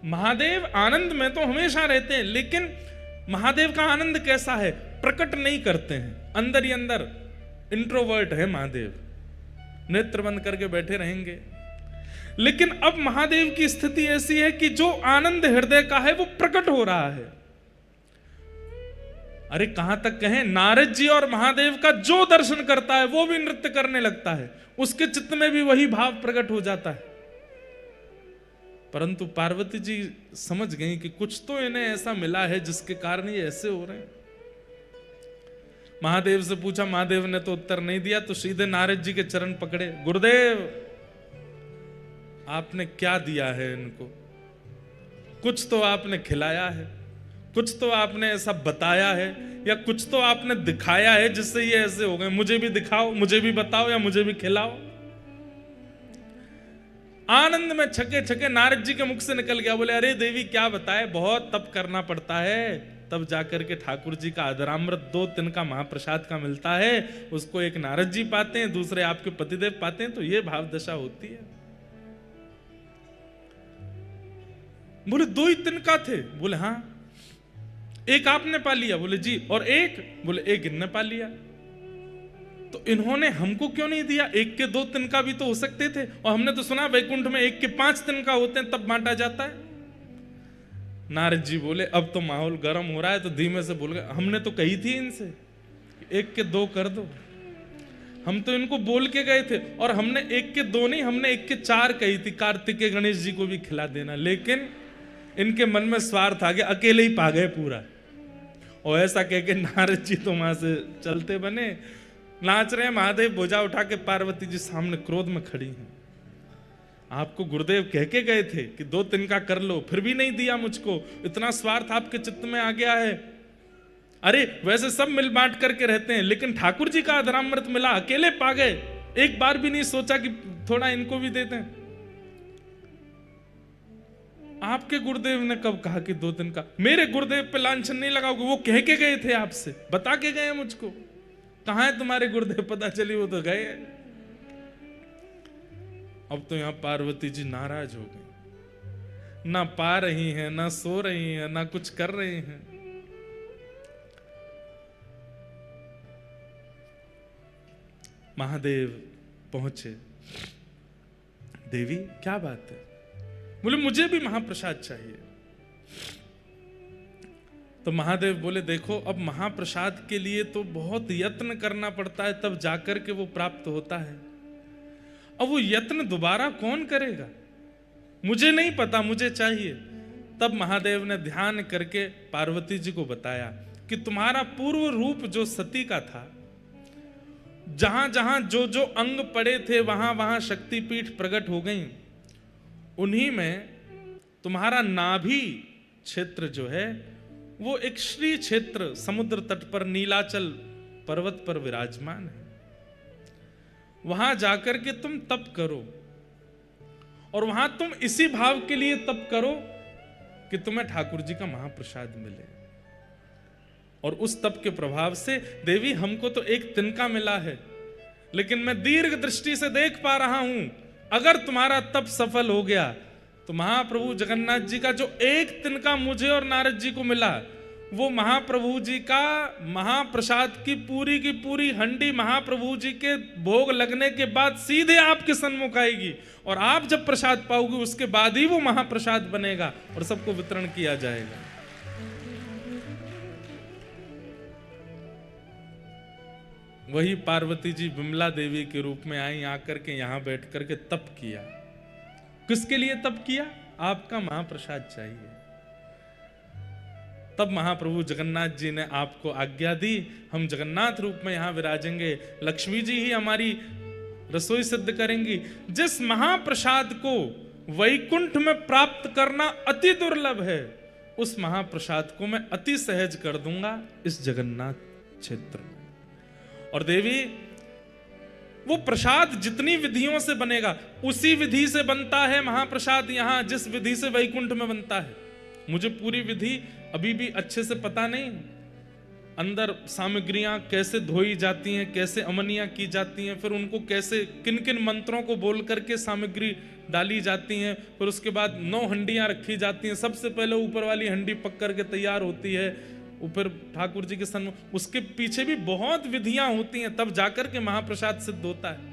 महादेव आनंद में तो हमेशा रहते हैं, लेकिन महादेव का आनंद कैसा है, प्रकट नहीं करते हैं, अंदर ही अंदर इंट्रोवर्ट है महादेव, नेत्र बंद करके बैठे रहेंगे। लेकिन अब महादेव की स्थिति ऐसी है कि जो आनंद हृदय का है वो प्रकट हो रहा है। अरे कहां तक कहें, नारद जी और महादेव का जो दर्शन करता है वो भी नृत्य करने लगता है, उसके चित्त में भी वही भाव प्रकट हो जाता है। परंतु पार्वती जी समझ गई कि कुछ तो इन्हें ऐसा मिला है जिसके कारण ये ऐसे हो रहे हैं। महादेव से पूछा, महादेव ने तो उत्तर नहीं दिया, तो सीधे नारद जी के चरण पकड़े, गुरुदेव आपने क्या दिया है इनको, कुछ तो आपने खिलाया है, कुछ तो आपने ऐसा बताया है, या कुछ तो आपने दिखाया है जिससे ये ऐसे हो गए, मुझे भी दिखाओ, मुझे भी बताओ, या मुझे भी खिलाओ। आनंद में छके छके नारद जी के मुख से निकल गया, बोले अरे देवी क्या बताए, बहुत तप करना पड़ता है, तब जाकर के ठाकुर जी का अधरामृत 2 तिनका महाप्रसाद का मिलता है, उसको एक नारद जी पाते हैं, दूसरे आपके पतिदेव पाते हैं, तो ये भाव दशा होती है। बोले 2 ही तिनका थे, बोले हाँ। एक आपने पा लिया, बोले जी, और एक, बोले एक इनने पा लिया। तो इन्होंने हमको क्यों नहीं दिया, 1 के 2 तिनका भी तो हो सकते थे, और हमने तो सुना वैकुंठ में 1 के 5 तिनका होते हैं तब बांटा जाता है। नारद जी बोले अब तो माहौल गर्म हो रहा है, तो धीमे से बोल गए, हमने तो कही थी इनसे 1 के 2 कर दो, हम तो इनको बोल के गए थे, और हमने 1 के 2 नहीं, हमने 1 के 4 कही थी, कार्तिकेय गणेश जी को भी खिला देना, लेकिन इनके मन में स्वार्थ आ गया, अकेले ही पा गए पूरा। और ऐसा कह के नारद जी तो वहां से चलते बने, नाच रहे हैं। महादेव भुजा उठा के पार्वती जी सामने क्रोध में खड़ी हैं। आपको गुरुदेव कह के गए थे कि 2 तिनका कर लो, फिर भी नहीं दिया मुझको, इतना स्वार्थ आपके चित्त में आ गया है। अरे वैसे सब मिल बांट करके रहते हैं, लेकिन ठाकुर जी का अधरामृत मिला, अकेले पा गए, एक बार भी नहीं सोचा कि थोड़ा इनको भी देते हैं। आपके गुरुदेव ने कब कहा कि 2 दिन का? मेरे गुरुदेव पे लांछन नहीं लगाओगे, वो कह के गए थे आपसे, बता के गए मुझको। कहां है तुम्हारे गुरुदेव? पता चली वो तो गए। अब तो यहां पार्वती जी नाराज हो गई, ना पा रही हैं, ना सो रही हैं, ना कुछ कर रही हैं। महादेव पहुंचे। देवी क्या बात है? बोले मुझे भी महाप्रसाद चाहिए। तो महादेव बोले देखो, अब महाप्रसाद के लिए तो बहुत यत्न करना पड़ता है, तब जाकर के वो प्राप्त होता है। अब वो यत्न दोबारा कौन करेगा? मुझे नहीं पता, मुझे चाहिए। तब महादेव ने ध्यान करके पार्वती जी को बताया कि तुम्हारा पूर्व रूप जो सती का था, जहां जहां जो जो अंग पड़े थे वहां वहां शक्तिपीठ प्रकट हो गई। उन्हीं में तुम्हारा नाभि क्षेत्र जो है वो एक श्री क्षेत्र समुद्र तट पर नीलाचल पर्वत पर विराजमान है। वहां जाकर के तुम तप करो, और वहां तुम इसी भाव के लिए तप करो कि तुम्हें ठाकुर जी का महाप्रसाद मिले। और उस तप के प्रभाव से देवी हमको तो एक तिनका मिला है, लेकिन मैं दीर्घ दृष्टि से देख पा रहा हूं, अगर तुम्हारा तप सफल हो गया तो महाप्रभु जगन्नाथ जी का जो एक तिनका मुझे और नारद जी को मिला, वो महाप्रभु जी का महाप्रसाद की पूरी हंडी महाप्रभु जी के भोग लगने के बाद सीधे आपके सन्मुख आएगी, और आप जब प्रसाद पाओगे उसके बाद ही वो महाप्रसाद बनेगा और सबको वितरण किया जाएगा। वही पार्वती जी विमला देवी के रूप में आई, आकर के यहां बैठ करके तप किया। किसके लिए तप किया? आपका महाप्रसाद चाहिए। तब महाप्रभु जगन्नाथ जी ने आपको आज्ञा दी, हम जगन्नाथ रूप में यहां विराजेंगे, लक्ष्मी जी ही हमारी रसोई सिद्ध करेंगी। जिस महाप्रसाद को वैकुंठ में प्राप्त करना अति दुर्लभ है, उस महाप्रसाद को मैं अति सहज कर दूंगा इस जगन्नाथ क्षेत्र में। और देवी वो प्रसाद जितनी विधियों से बनेगा उसी विधि से बनता है महाप्रसाद, यहां जिस विधि से वैकुंठ में बनता है। मुझे पूरी विधि अभी भी अच्छे से पता नहीं, अंदर सामग्रियां कैसे धोई जाती हैं, कैसे अमनियां की जाती हैं, फिर उनको कैसे किन किन मंत्रों को बोल करके सामग्री डाली जाती हैं, फिर उसके बाद 9 हंडियां रखी जाती हैं। सबसे पहले ऊपर वाली हंडी पक करके तैयार होती है, ऊपर ठाकुर जी के सन्मुख, उसके पीछे भी बहुत विधियां होती हैं, तब जाकर के महाप्रसाद सिद्ध होता है।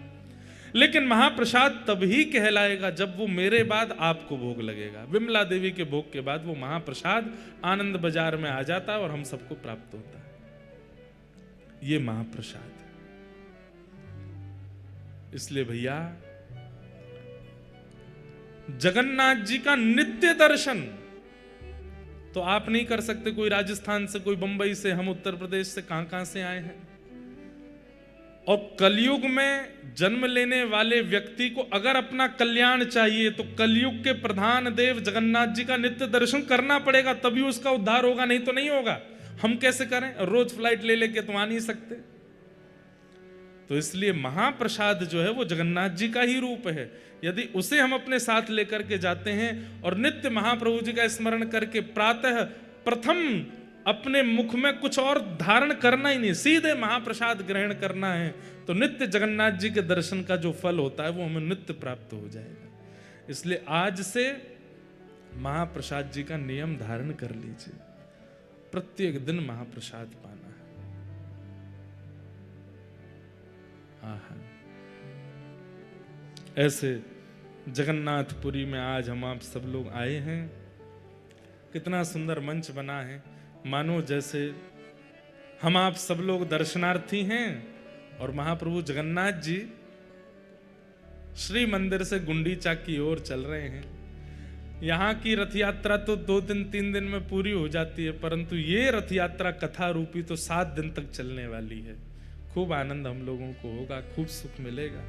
लेकिन महाप्रसाद तभी कहलाएगा जब वो मेरे बाद आपको भोग लगेगा। विमला देवी के भोग के बाद वो महाप्रसाद आनंद बाजार में आ जाता है और हम सबको प्राप्त होता है। ये महाप्रसाद। इसलिए भैया जगन्नाथ जी का नित्य दर्शन तो आप नहीं कर सकते, कोई राजस्थान से, कोई बंबई से, हम उत्तर प्रदेश से, कहां से आए हैं। और कलयुग में जन्म लेने वाले व्यक्ति को अगर अपना कल्याण चाहिए तो कलयुग के प्रधान देव जगन्नाथ जी का नित्य दर्शन करना पड़ेगा, तभी उसका उद्धार होगा, नहीं तो नहीं होगा। हम कैसे करें? रोज फ्लाइट ले लेके तो आ नहीं सकते। तो इसलिए महाप्रसाद जो है वो जगन्नाथ जी का ही रूप है। यदि उसे हम अपने साथ लेकर के जाते हैं और नित्य महाप्रभु जी का स्मरण करके प्रातः प्रथम अपने मुख में कुछ और धारण करना ही नहीं, सीधे महाप्रसाद ग्रहण करना है, तो नित्य जगन्नाथ जी के दर्शन का जो फल होता है वो हमें नित्य प्राप्त हो जाएगा। इसलिए आज से महाप्रसाद जी का नियम धारण कर लीजिए, प्रत्येक दिन महाप्रसाद पाना है। ऐसे जगन्नाथपुरी में आज हम आप सब लोग आए हैं। कितना सुंदर मंच बना है, मानो जैसे हम आप सब लोग दर्शनार्थी हैं और महाप्रभु जगन्नाथ जी श्री मंदिर से गुंडीचा की ओर चल रहे हैं। यहाँ की रथ यात्रा तो 2 दिन 3 दिन में पूरी हो जाती है, परंतु ये रथ यात्रा कथा रूपी तो 7 दिन तक चलने वाली है। खूब आनंद हम लोगों को होगा, खूब सुख मिलेगा।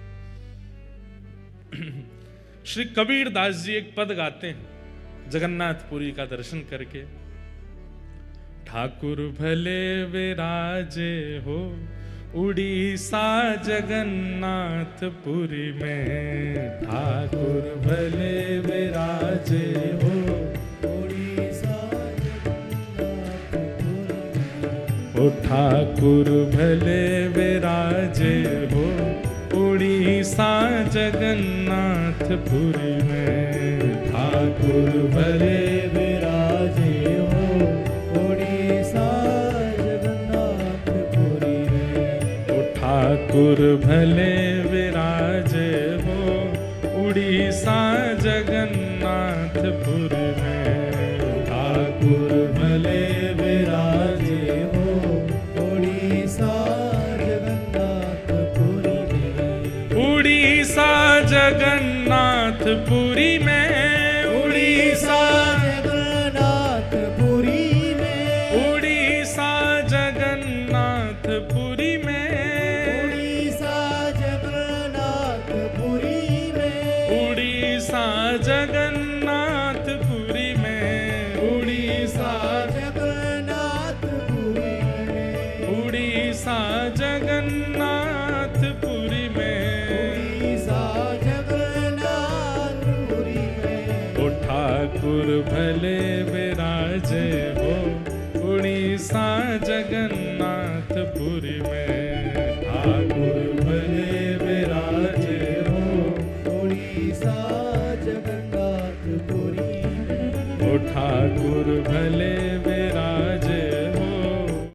श्री कबीर दास जी एक पद गाते हैं जगन्नाथपुरी का दर्शन करके। ठाकुर भले विराजे हो उड़ीसा जगन्नाथपुरी में, ठाकुर भले विराजे हो उड़ीसा जगन्नाथपुरी, ठाकुर भले विराजे हो उड़ीसा जगन्नाथपुरी में, ठाकुर भले विराजे हो उड़ीसा जगन्नाथपुरी में, ठाकुर भले विराजे हो उड़ीसा जगन्नाथपुरी में, ठाकुर भले विराजे हो उड़ीसा जगन्नाथपुरी में, उड़ीसा जगन्नाथपुरी में, उड़ीसा जगन्नाथपुरी में, उड़ीसा जगन्नाथपुरी में, उड़ीसा जगन्नाथपुरी में, उड़ीसा जगन्नाथपुरी में, उड़ीसा जगन्नाथपुरी में, ठाकुर भले विराजे हो उड़ीसा जगन्नाथपुरी में, ठाकुर